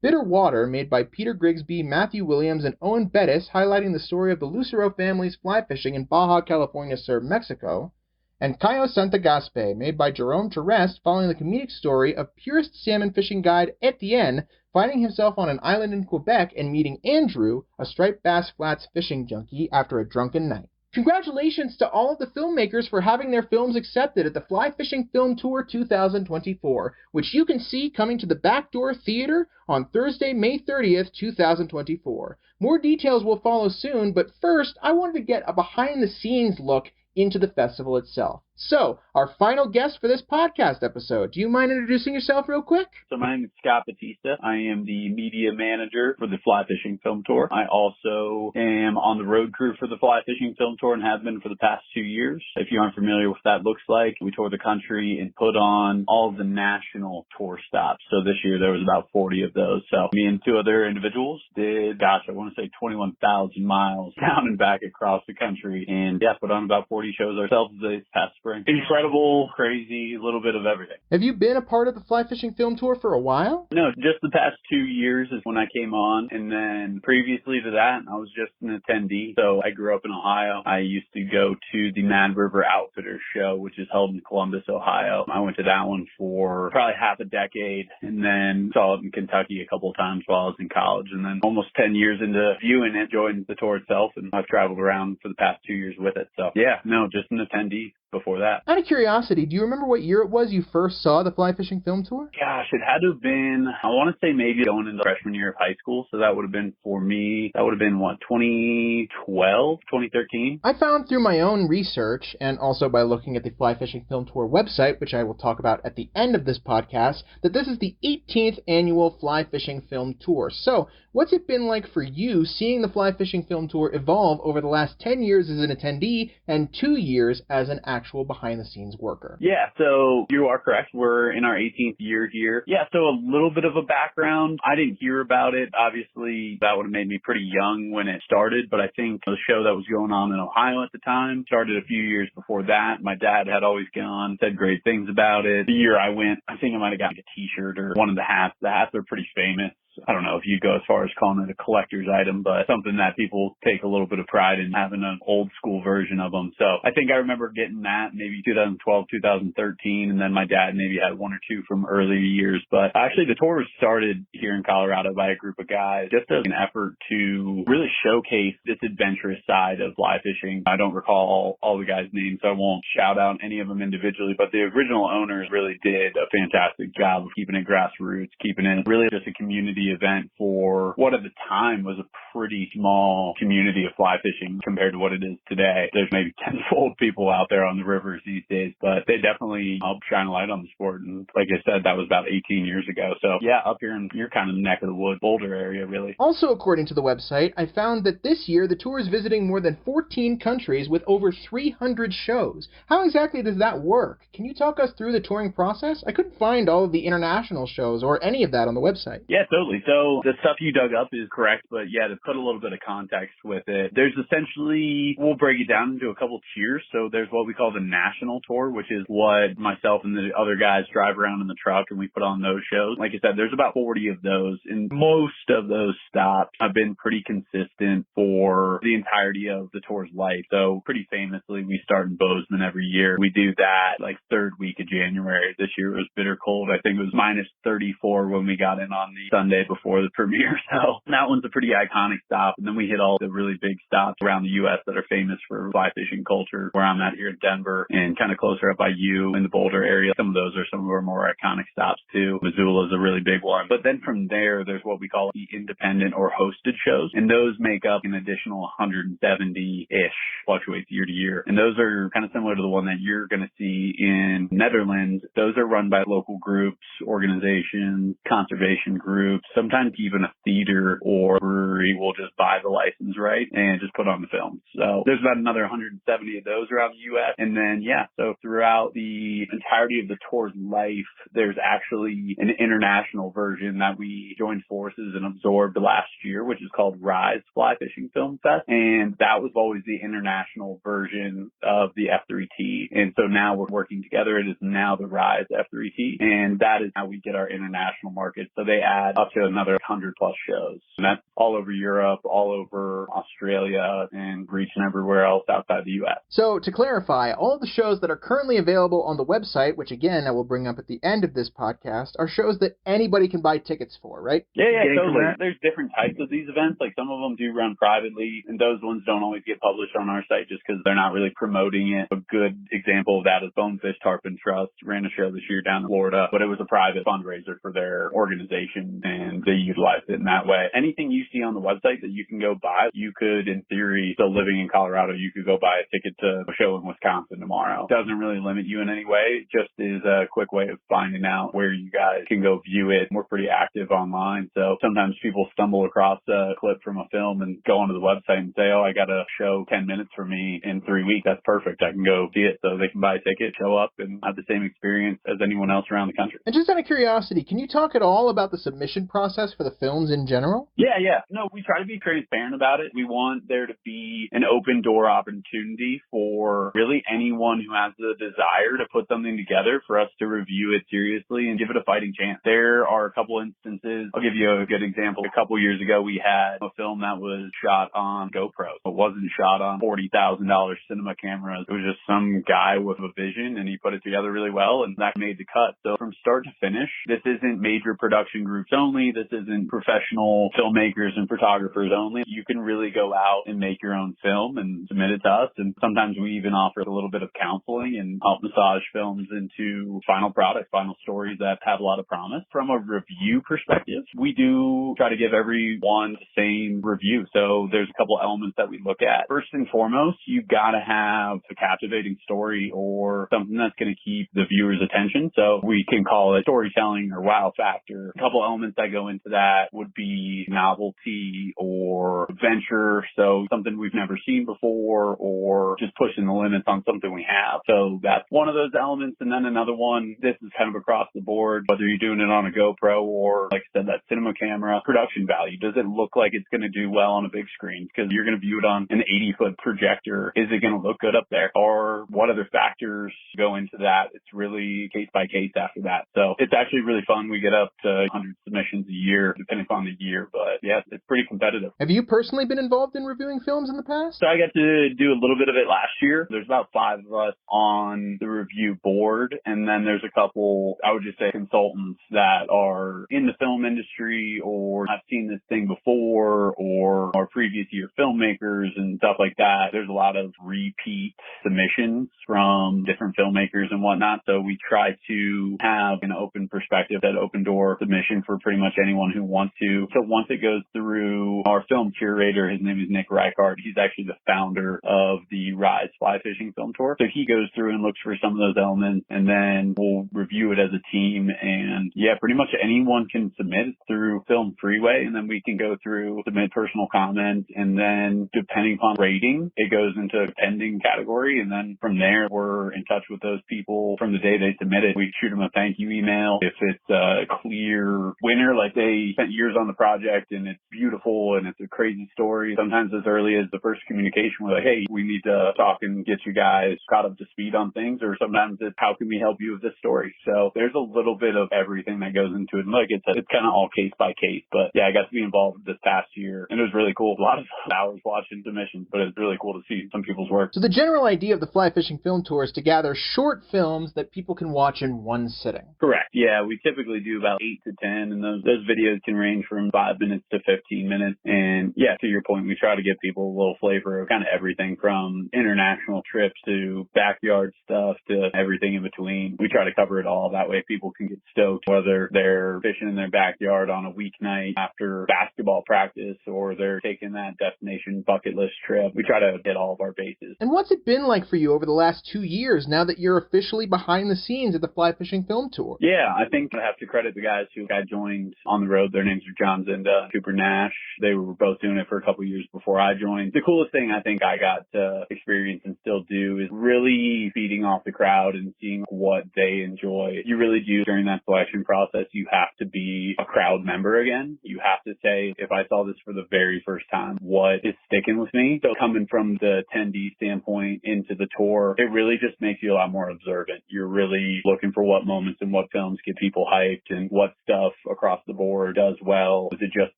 Bitter Water, made by Peter Grigsby, Matthew Williams, and Owen Bettis, highlighting the story of the Lucero family's fly fishing in Baja California Sur, Mexico; and Cayo Santagaspe, made by Jerome Terrestre, following the comedic story of purist salmon fishing guide Etienne, finding himself on an island in Quebec and meeting Andrew, a striped bass flats fishing junkie, after a drunken night. Congratulations to all of the filmmakers for having their films accepted at the Fly Fishing Film Tour 2024, which you can see coming to the Backdoor Theater on Thursday, May 30th, 2024. More details will follow soon, but first, I wanted to get a behind-the-scenes look into the festival itself. So, our final guest for this podcast episode. Do you mind introducing yourself real quick? So my name is Scott Batista. I am the media manager for the Fly Fishing Film Tour. I also am on the road crew for the Fly Fishing Film Tour and have been for the past 2 years. If you aren't familiar with what that looks like, we tour the country and put on all of the national tour stops. So this year there was about 40 of those. So me and 2 other individuals did, I want to say 21,000 miles down and back across the country. And yeah, put on about 40 shows ourselves this past spring. Incredible, crazy, a little bit of everything. Have you been a part of the Fly Fishing Film Tour for a while? No, just the past 2 years is when I came on. And then previously to that, I was just an attendee. So I grew up in Ohio. I used to go to the Mad River Outfitters show, which is held in Columbus, Ohio. I went to that one for probably half a decade and then saw it in Kentucky a couple of times while I was in college. And then almost 10 years into viewing it, joined the tour itself. And I've traveled around for the past 2 years with it. So yeah, no, just an attendee before that. Out of curiosity, do you remember what year it was you first saw the Fly Fishing Film Tour? Gosh, it had to have been, I want to say maybe going into freshman year of high school. So that would have been for me, that would have been what, 2012, 2013? I found through my own research and also by looking at the Fly Fishing Film Tour website, which I will talk about at the end of this podcast, that this is the 18th annual Fly Fishing Film Tour. So, what's it been like for you seeing the Fly Fishing Film Tour evolve over the last 10 years as an attendee and 2 years as an actual behind-the-scenes worker? Yeah, so you are correct. We're in our 18th year here. Yeah, so a little bit of a background. I didn't hear about it. Obviously, that would have made me pretty young when it started, but I think the show that was going on in Ohio at the time started a few years before that. My dad had always gone, said great things about it. The year I went, I think I might have gotten a t-shirt or one of the hats. The hats are pretty famous. I don't know if you go as far as calling it a collector's item, but something that people take a little bit of pride in having an old school version of them. So I think I remember getting that maybe 2012, 2013, and then my dad maybe had one or two from earlier years. But actually the tour was started here in Colorado by a group of guys just as an effort to really showcase this adventurous side of fly fishing. I don't recall all the guys' names, so I won't shout out any of them individually, but the original owners really did a fantastic job of keeping it grassroots, keeping it really just a community event for what at the time was a pretty small community of fly fishing compared to what it is today. There's maybe tenfold people out there on the rivers these days, but they definitely helped shine a light on the sport. And like I said, that was about 18 years ago. So yeah, up here in your kind of neck of the woods, Boulder area, really. Also, according to the website, I found that this year the tour is visiting more than 14 countries with over 300 shows. How exactly does that work? Can you talk us through the touring process? I couldn't find all of the international shows or any of that on the website. Yeah, totally. So the stuff you dug up is correct, but yeah, to put a little bit of context with it, there's essentially, we'll break it down into a couple tiers. So there's what we call the national tour, which is what myself and the other guys drive around in the truck and we put on those shows. Like I said, there's about 40 of those, and most of those stops have been pretty consistent for the entirety of the tour's life. So pretty famously, we start in Bozeman every year. We do that like third week of January. This year it was bitter cold. I think it was minus 34 when we got in on the Sunday before the premiere. So that one's a pretty iconic stop. And then we hit all the really big stops around the U.S. that are famous for fly fishing culture, where I'm at here in Denver and kind of closer up by you in the Boulder area. Some of those are some of our more iconic stops too. Missoula is a really big one. But then from there, there's what we call the independent or hosted shows. And those make up an additional 170-ish, fluctuates year to year. And those are kind of similar to the one that you're going to see in Netherlands. Those are run by local groups, organizations, conservation groups, sometimes even a theater or brewery will just buy the license right and just put on the film. So there's about another 170 of those around the U.S. And then, yeah, so throughout the entirety of the tour's life, there's actually an international version that we joined forces and absorbed last year, which is called Rise Fly Fishing Film Fest. And that was always the international version of the F3T. And so now we're working together. It is now the Rise F3T. And that is how we get our international market. So they add up to another 100 plus shows. And that's all over Europe, all over Australia, and reaching everywhere else outside the U.S. So to clarify, all of the shows that are currently available on the website, which again I will bring up at the end of this podcast, are shows that anybody can buy tickets for, right? Yeah, totally. There's different types of these events. Like some of them do run privately, and those ones don't always get published on our site just because they're not really promoting it. A good example of that is Bonefish Tarpon Trust ran a show this year down in Florida, but it was a private fundraiser for their organization, and they utilized it in that way. Anything you see on the website that you can go buy, you could, in theory, still living in Colorado, you could go buy a ticket to a show in Wisconsin tomorrow. It doesn't really limit you in any way. It just is a quick way of finding out where you guys can go view it. We're pretty active online, so sometimes people stumble across a clip from a film and go onto the website and say, oh, I got a show 10 minutes for me in 3 weeks. That's perfect. I can go see it. So they can buy a ticket, show up, and have the same experience as anyone else around the country. And just out of curiosity, can you talk at all about the submission process for the films in general? Yeah. No, we try to be transparent about it. We want there to be an open door opportunity for really anyone who has the desire to put something together for us to review it seriously and give it a fighting chance. There are a couple instances. I'll give you a good example. A couple years ago, we had a film that was shot on GoPro. It wasn't shot on $40,000 cinema cameras. It was just some guy with a vision, and he put it together really well, and that made the cut. So from start to finish, this isn't major production groups only. This isn't professional filmmakers and photographers only. You can really go out and make your own film and submit it to us. And sometimes we even offer a little bit of counseling and help massage films into final products, final stories that have a lot of promise. From a review perspective, we do try to give everyone the same review. So there's a couple elements that we look at. First and foremost, you gotta have a captivating story or something that's going to keep the viewer's attention. So we can call it storytelling or wow factor. A couple elements that go into that would be novelty or adventure. So something we've never seen before, or just pushing the limits on something we have. So that's one of those elements. And then another one, this is kind of across the board, whether you're doing it on a GoPro or, like I said, that cinema camera, production value. Does it look like it's going to do well on a big screen? Because you're going to view it on an 80-foot projector. Is it going to look good up there? Or what other factors go into that? It's really case by case after that. So it's actually really fun. We get up to 100 submissions a year, depending upon the year. But yeah, it's pretty competitive. Have you personally been involved in reviewing films in the past? So I got to do a little bit of it last year. There's about 5 of us on the review board, and then there's a couple, I would just say, consultants that are in the film industry, or I've seen this thing before, or previous year filmmakers and stuff like that. There's a lot of repeat submissions from different filmmakers and whatnot, so we try to have an open perspective, that open door submission for pretty much anyone who wants to. So once it goes through our film curator, his name is Nick Reichhardt. He's actually the founder of the Rise Fly Fishing Film Tour. So he goes through and looks for some of those elements, and then we'll review it as a team. And yeah, pretty much anyone can submit it through Film Freeway, and then we can go through, submit personal comments, and then depending upon rating, it goes into a pending category. And then from there, we're in touch with those people from the day they submit it. We shoot them a thank you email. If it's a clear winner, like they spent years on the project and it's beautiful and it's a crazy story, sometimes as early as the first communication, we're like, hey, we need to talk and get you guys caught up to speed on things. Or sometimes it's, how can we help you with this story? So there's a little bit of everything that goes into it. And like it's kind of all case by case. But yeah, I got to be involved this past year, and it was really cool. A lot of hours watching submissions, but it's really cool to see some people's work. So the general idea of the Fly Fishing Film Tour is to gather short films that people can watch in one sitting. Correct. Yeah, we typically do about 8 to 10, and those videos can range from 5 minutes to 15 minutes. And yeah, to your point, we try to give people a little flavor of kind of everything from international trips to backyard stuff to everything in between. We try to cover it all. That way people can get stoked, whether they're fishing in their backyard on a weeknight after basketball practice, or they're taking that destination bucket list trip. We try to hit all of our bases. And what's it been like for you over the last 2 years, now that you're officially behind the scenes at the Fly Fishing Film Tour? Yeah, I think I have to credit the guys who got joined on the road. Their names are John Zinda and Cooper Nash. They were both doing it for a couple of years before I joined. The coolest thing I think I got to experience and still do is really feeding off the crowd and seeing what they enjoy. You really do, during that selection process, you have to be a crowd member again. You have to say, if I saw this for the very first time, what is sticking with me? So coming from the attendee standpoint into the tour, it really just makes you a lot more observant. You're really looking for what moments and what films get people hyped, and what stuff across the board does well. Is it just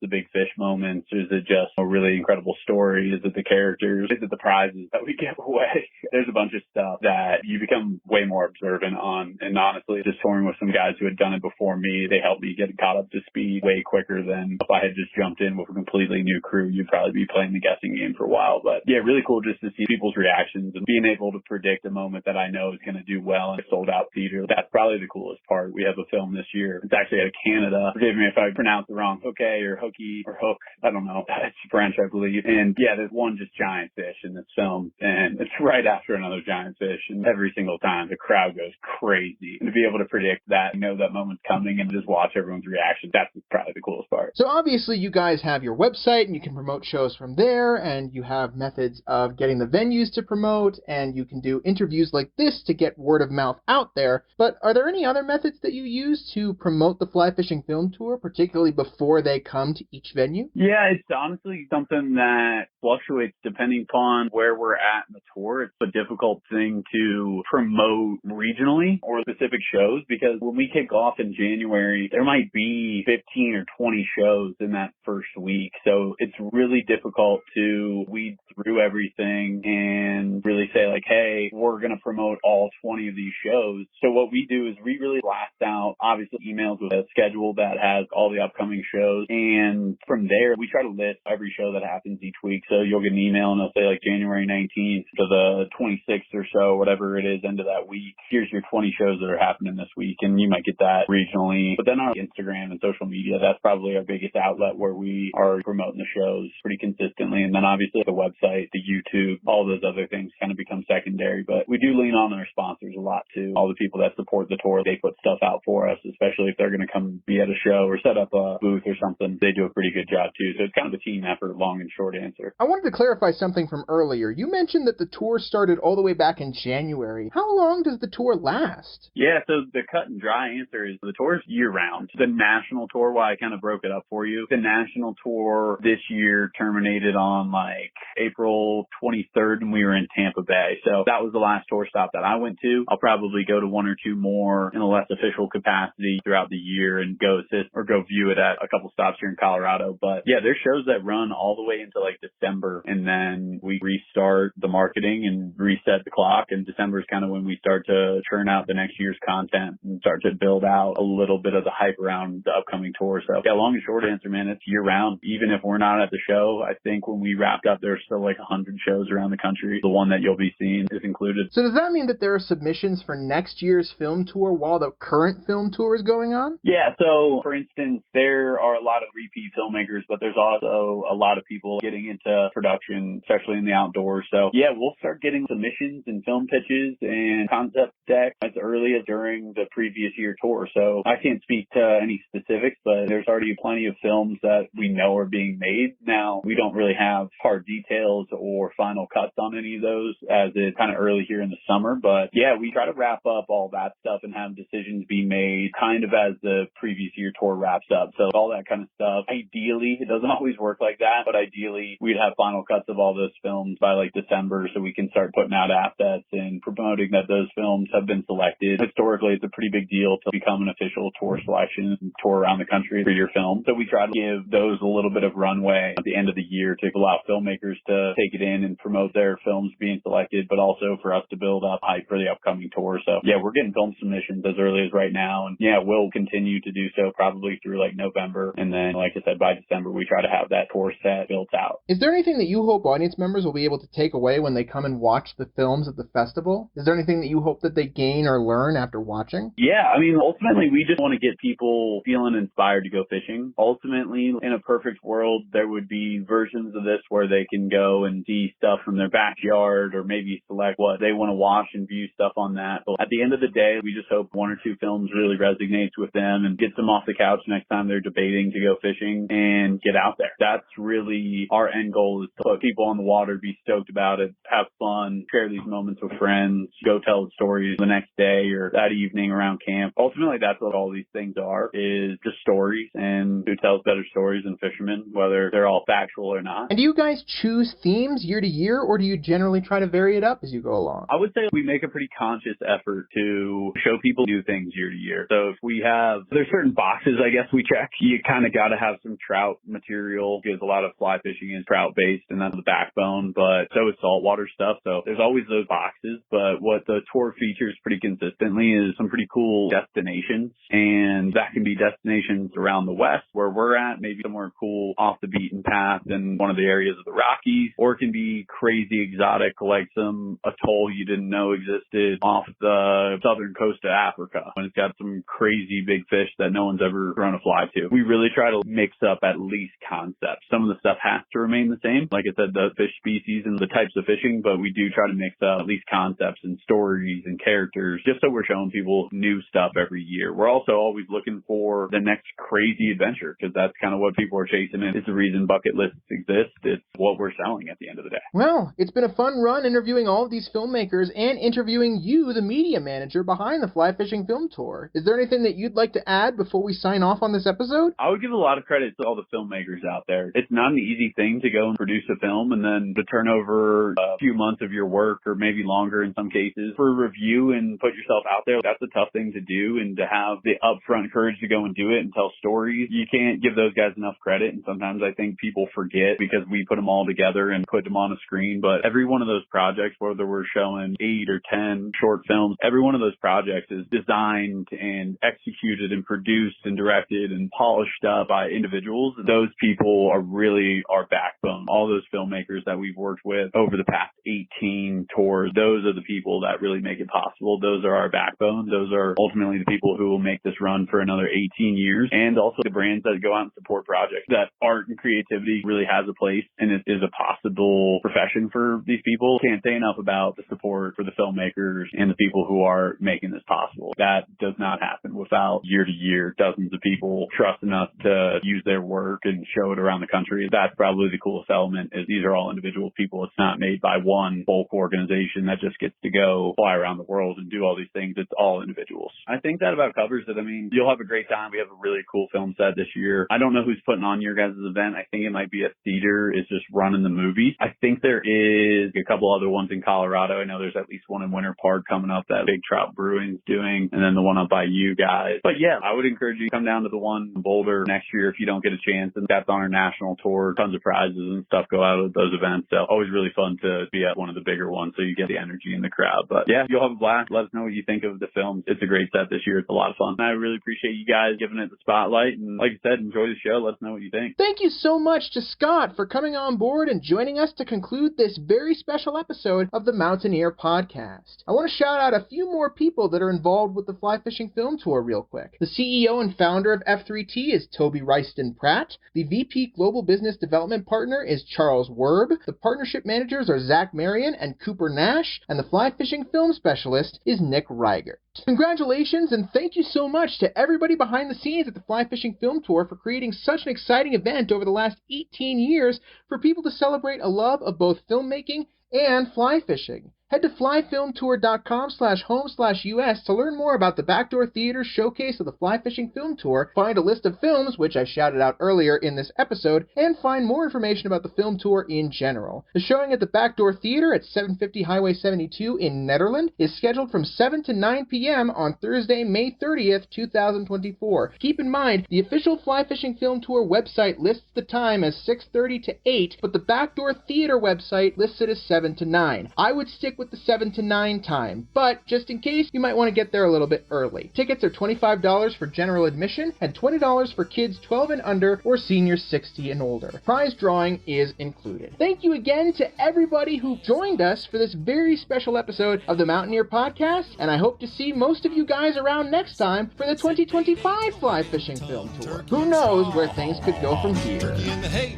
the big fish moments? Is it just a really incredible story? Is it the characters? Is it the prizes that we give away? There's a bunch of stuff that you become way more observant on. And honestly, just touring with some guys who had done it before me, they helped me get caught up to speed way quicker than if I had just jumped in with a completely new crew. You'd probably be playing the guessing game for a while. But yeah, really cool just to see people's reactions and being able to predict a moment that I know is going to do well in a sold out theater. That's probably the coolest part. We have a film this year. It's actually out of Canada. Forgive me if I pronounce it wrong. Hooky or Hooky or Hook. I don't know. It's French, I believe. And yeah, there's one just giant fish in this film, and it's right after another giant fish. And every single time the crowd goes crazy. And to be able to predict that, know that moment's coming, and just watch everyone's reaction, that's probably the coolest part. So obviously you guys have your website, and you can promote shows from there, and you have methods of getting the venues to promote, and you can do interviews like this to get word of mouth out there. But are there any other methods that you use to promote the Fly Fishing Film Tour, particularly before they come to each venue? Yeah, it's honestly something that fluctuates depending upon where we're at in the tour. It's a difficult thing to promote regionally or specific shows, because when we kick off in January, there might be 15 or 20 shows in that first week. So it's really difficult to weed through everything and really say like, hey, we're going to promote all 20 of these shows. So what we do is we really blast out, obviously, emails with a schedule that has all the upcoming shows. And from there, we try to list every show that happens each week. So you'll get an email and they'll say like January 19th to the 26th or so, whatever it is, end of that week. Here's your 20 shows that are happening this week. And you might get that regionally. But then on Instagram and social media, that's probably our biggest outlet where we are promoting the shows pretty consistently. And then obviously the website, the YouTube, all those other things kind of become secondary. But we do lean on our sponsors a lot too. All the people that support the tour, they put stuff out for us, especially if they're going to come be at a show or set up a booth or something. They do a pretty good job too. So it's kind of a team effort, long and short answer. I wanted to clarify something from earlier. You mentioned that the tour started all the way back in January. How long does the tour last? Yeah, so the cut and dry answer is the tour is year round. The national tour, why I kind of broke it up for you, the national tour this year terminated on like April 23rd, and we were in Tampa Bay. So that was the last tour stop that I went to. I'll probably go to one or two more in a less official capacity throughout the year and go assist or go view it at a couple stops here in Colorado. But yeah, there's shows that run all the way into like December, and then we restart the marketing and reset the clock. And December is kind of when we start to churn out the next year's content and start to build out a little bit of the hype around the upcoming tour. So yeah, long and short answer, man, it's year round. Even if we're not at the show, I think when we wrapped up, there's still like 100 shows around the country. The one that you'll be seeing is included. So does that mean that there are submissions for next year's film tour while the current film tour is going on? Yeah, so for instance, there are a lot of repeat filmmakers, but there's also a lot of people getting into production, especially in the outdoors. So yeah, we'll start getting submissions and film pitches and concept decks as early as during the previous year tour. So I can't speak to any specifics, but there's already plenty of films that we know are being made. Now, we don't really have hard details or final cuts on any of those as it's kind of early here in the summer. But yeah, we try to wrap up all that stuff and have decisions be made kind of as the previous year tour wraps up. So all that kind of stuff. Ideally, it doesn't always work like that, but ideally we'd have final cuts of all those films by like December so we can start putting out assets and promoting that those films have been selected. Historically, it's a pretty big deal to become an official tour selection and tour around the country for your film. So we try to give those a little bit of runway at the end of the year to allow filmmakers to take it in and promote their films being selected, but also for us to build up hype for the upcoming tour. So yeah, we're getting film submissions as early as right now. And yeah, we'll continue to do so probably through like November. And then, like I said, by December, we try to have that tour set built out. Is there anything that you hope audience members will be able to take away when they come and watch the films at the festival? Is there anything that you hope that they gain or learn after watching? Yeah, I mean, ultimately, we just want to get people feeling inspired to go fishing. Ultimately, in a perfect world, there would be versions of this where they can go and see stuff from their backyard or maybe select what they want to watch and view stuff on that. But at the end of the day, we just hope one or two films really resonates with them and gets them off the couch next time they're debating to go fishing and get out there. That's really our end goal, is to put people on the water, be stoked about it, have fun, share these moments with friends, go tell the stories the next day or that evening around camp. Ultimately, that's what all these things are, is just stories, and who tells better stories than fishermen, whether they're all factual or not. And do you guys choose themes year to year, or do you generally try to vary it up as you go along? I would say we make a pretty conscious effort to show people new things year to year. So if we have, there's certain boxes, I guess, we check. You kind of got to have some trout material because a lot of fly fishing is trout based, and that's the backbone, but so is saltwater stuff. So there's always those boxes. But what the tour features pretty consistently is some pretty cool destinations, and that can be destinations around the West where we're at, maybe somewhere cool off the beaten path in one of the areas of the Rockies, or it can be crazy exotic like some atoll you didn't know existed off the southern coast of Africa when it's got some crazy big fish that no one's ever thrown a fly to. We really try to mix up at least concepts. Some of the stuff has to remain the same, like I said, the fish species and the types of fishing, but we do try to mix up at least concepts and stories and characters, just so we're showing people new stuff every year. We're also always looking for the next crazy adventure, because that's kind of what people are chasing, and it's the reason bucket lists exist. It's what we're selling at the end of the day. Well, it's been a fun run interviewing all of these filmmakers and interviewing you, the media manager behind the Fly Fishing Film Tour. Is there anything that you'd like to add before we sign off on this episode? I would give a lot of credit to all the filmmakers out there. It's not an easy thing to go and produce a film and then to turn over a few months of your work, or maybe longer in some cases, for review and put yourself out there. That's a tough thing to do, and to have the upfront courage to go and do it and tell stories, you can't give those guys enough credit. And sometimes I think people forget because we put them all together and put them on a screen. But every one of those projects, whether we're showing 8 or 10 short films, every one of those projects is designed and executed and produced and directed and polished up by individuals. Those people are really our backbone. All those filmmakers that we've worked with over the past 18 tours, those are the people that really make it possible. Those are our backbone. Those are ultimately the people who will make this run for another 18 years, and also the brands that go out and support projects. That art and creativity really has a place, and it is a possible profession for these people. Can't say enough about the support for the filmmakers and the people who are making this possible. That does not happen without year to year dozens of people trusting us to use their work and show it around the country. That's probably the coolest element, is these are all individual people. It's not made by one bulk organization that just gets to go fly around the world and do all these things. It's all individuals. I think that about covers it. I mean, you'll have a great time. We have a really cool film set this year. I don't know who's putting on your guys' event. I think it might be a theater is just running the movie. I think there is a couple other ones in Colorado. I know there's at least one in Winter Park coming up that Big Trout Brewing's doing, and then the one up by you guys. But yeah, I would encourage you to come down to the one in Boulder next year if you don't get a chance. And that's on our national tour. Tons of prizes and stuff go out at those events. So always really fun to be at one of the bigger ones so you get the energy in the crowd. But yeah, you'll have a blast. Let us know what you think of the film. It's a great set this year. It's a lot of fun. And I really appreciate you guys giving it the spotlight. And like I said, enjoy the show. Let us know what you think. Thank you so much to Scott for coming on board and joining us to conclude this very special episode of the Mountaineer Podcast. I want to shout out a few more people that are involved with the Fly Fishing Film Tour real quick. The CEO and founder of F3T is Toby Ryston Pratt. The VP Global Business Development Partner is Charles Werb. The partnership managers are Zach Marion and Cooper Nash. And the Fly Fishing Film Specialist is Nick Reigert. Congratulations and thank you so much to everybody behind the scenes at the Fly Fishing Film Tour for creating such an exciting event over the last 18 years for people to celebrate a love of both filmmaking and fly fishing. Head to flyfilmtour.com/home/US to learn more about the Backdoor Theater showcase of the Fly Fishing Film Tour, find a list of films, which I shouted out earlier in this episode, and find more information about the film tour in general. The showing at the Backdoor Theater at 750 Highway 72 in Nederland is scheduled from 7 to 9 p.m. on Thursday, May 30th, 2024. Keep in mind, the official Fly Fishing Film Tour website lists the time as 6:30 to 8, but the Backdoor Theater website lists it as 7 to 9. I would stick with the 7 to 9 time, but just in case, you might want to get there a little bit early. Tickets are $25 for general admission and $20 for kids 12 and under or seniors 60 and older. Prize drawing is included. Thank you again to everybody who joined us for this very special episode of the Mountaineer Podcast, and I hope to see most of you guys around next time for the 2025 Fly Fishing Film Tour. Who knows where things could go from here. Hey,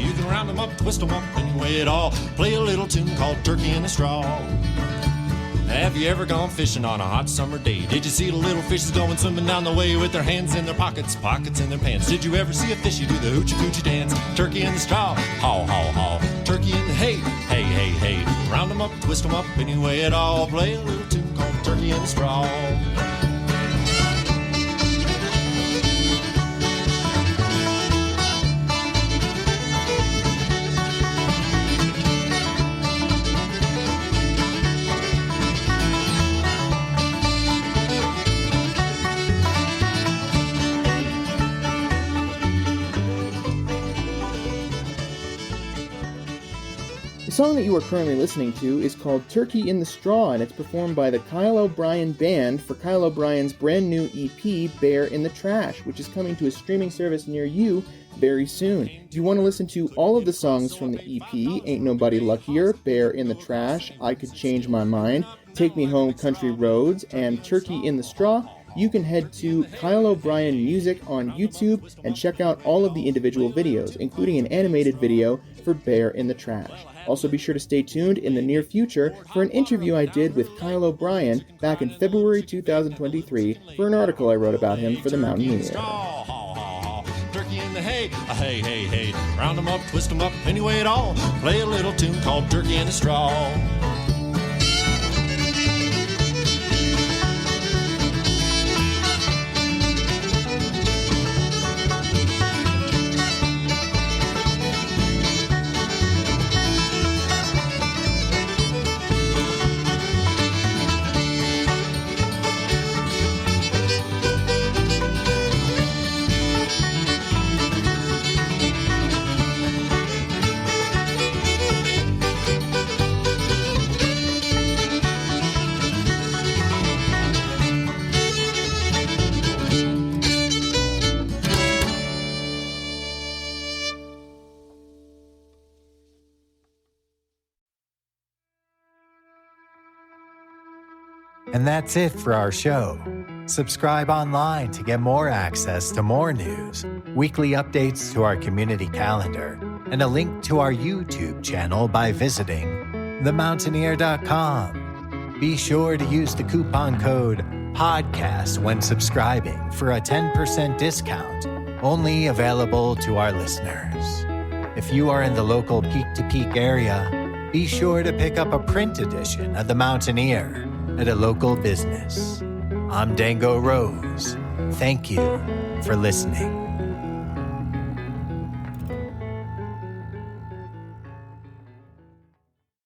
you can round them up, twist them up, anyway at all. Play a little tune called Turkey in a Straw. Have you ever gone fishing on a hot summer day? Did you see the little fishes going swimming down the way with their hands in their pockets, pockets in their pants? Did you ever see a fishy do the hoochie coochie dance? Turkey in the straw, haw, haw, haw. Turkey in the hay, round them up, twist them up, anyway at all. Play a little tune called Turkey in the Straw. The song that you are currently listening to is called Turkey in the Straw, and it's performed by the Kyle O'Brien Band for Kyle O'Brien's brand new EP, Bear in the Trash, which is coming to a streaming service near you very soon. If you want to listen to all of the songs from the EP, Ain't Nobody Luckier, Bear in the Trash, I Could Change My Mind, Take Me Home Country Roads, and Turkey in the Straw, you can head to Kyle O'Brien Music on YouTube and check out all of the individual videos, including an animated video for Bear in the Trash. Also be sure to stay tuned in the near future for an interview I did with Kyle O'Brien back in February 2023 for an article I wrote about him for the Mountaineer. Turkey in the hay, round them up, twist them up, anyway at all. Play a little tune called Turkey in a Straw. And that's it for our show. Subscribe online to get more access to more news, weekly updates to our community calendar, and a link to our YouTube channel by visiting themountaineer.com. Be sure to use the coupon code PODCAST when subscribing for a 10% discount, only available to our listeners. If you are in the local Peak-to-Peak area, be sure to pick up a print edition of The Mountaineer at a local business. I'm Dango Rose. Thank you for listening.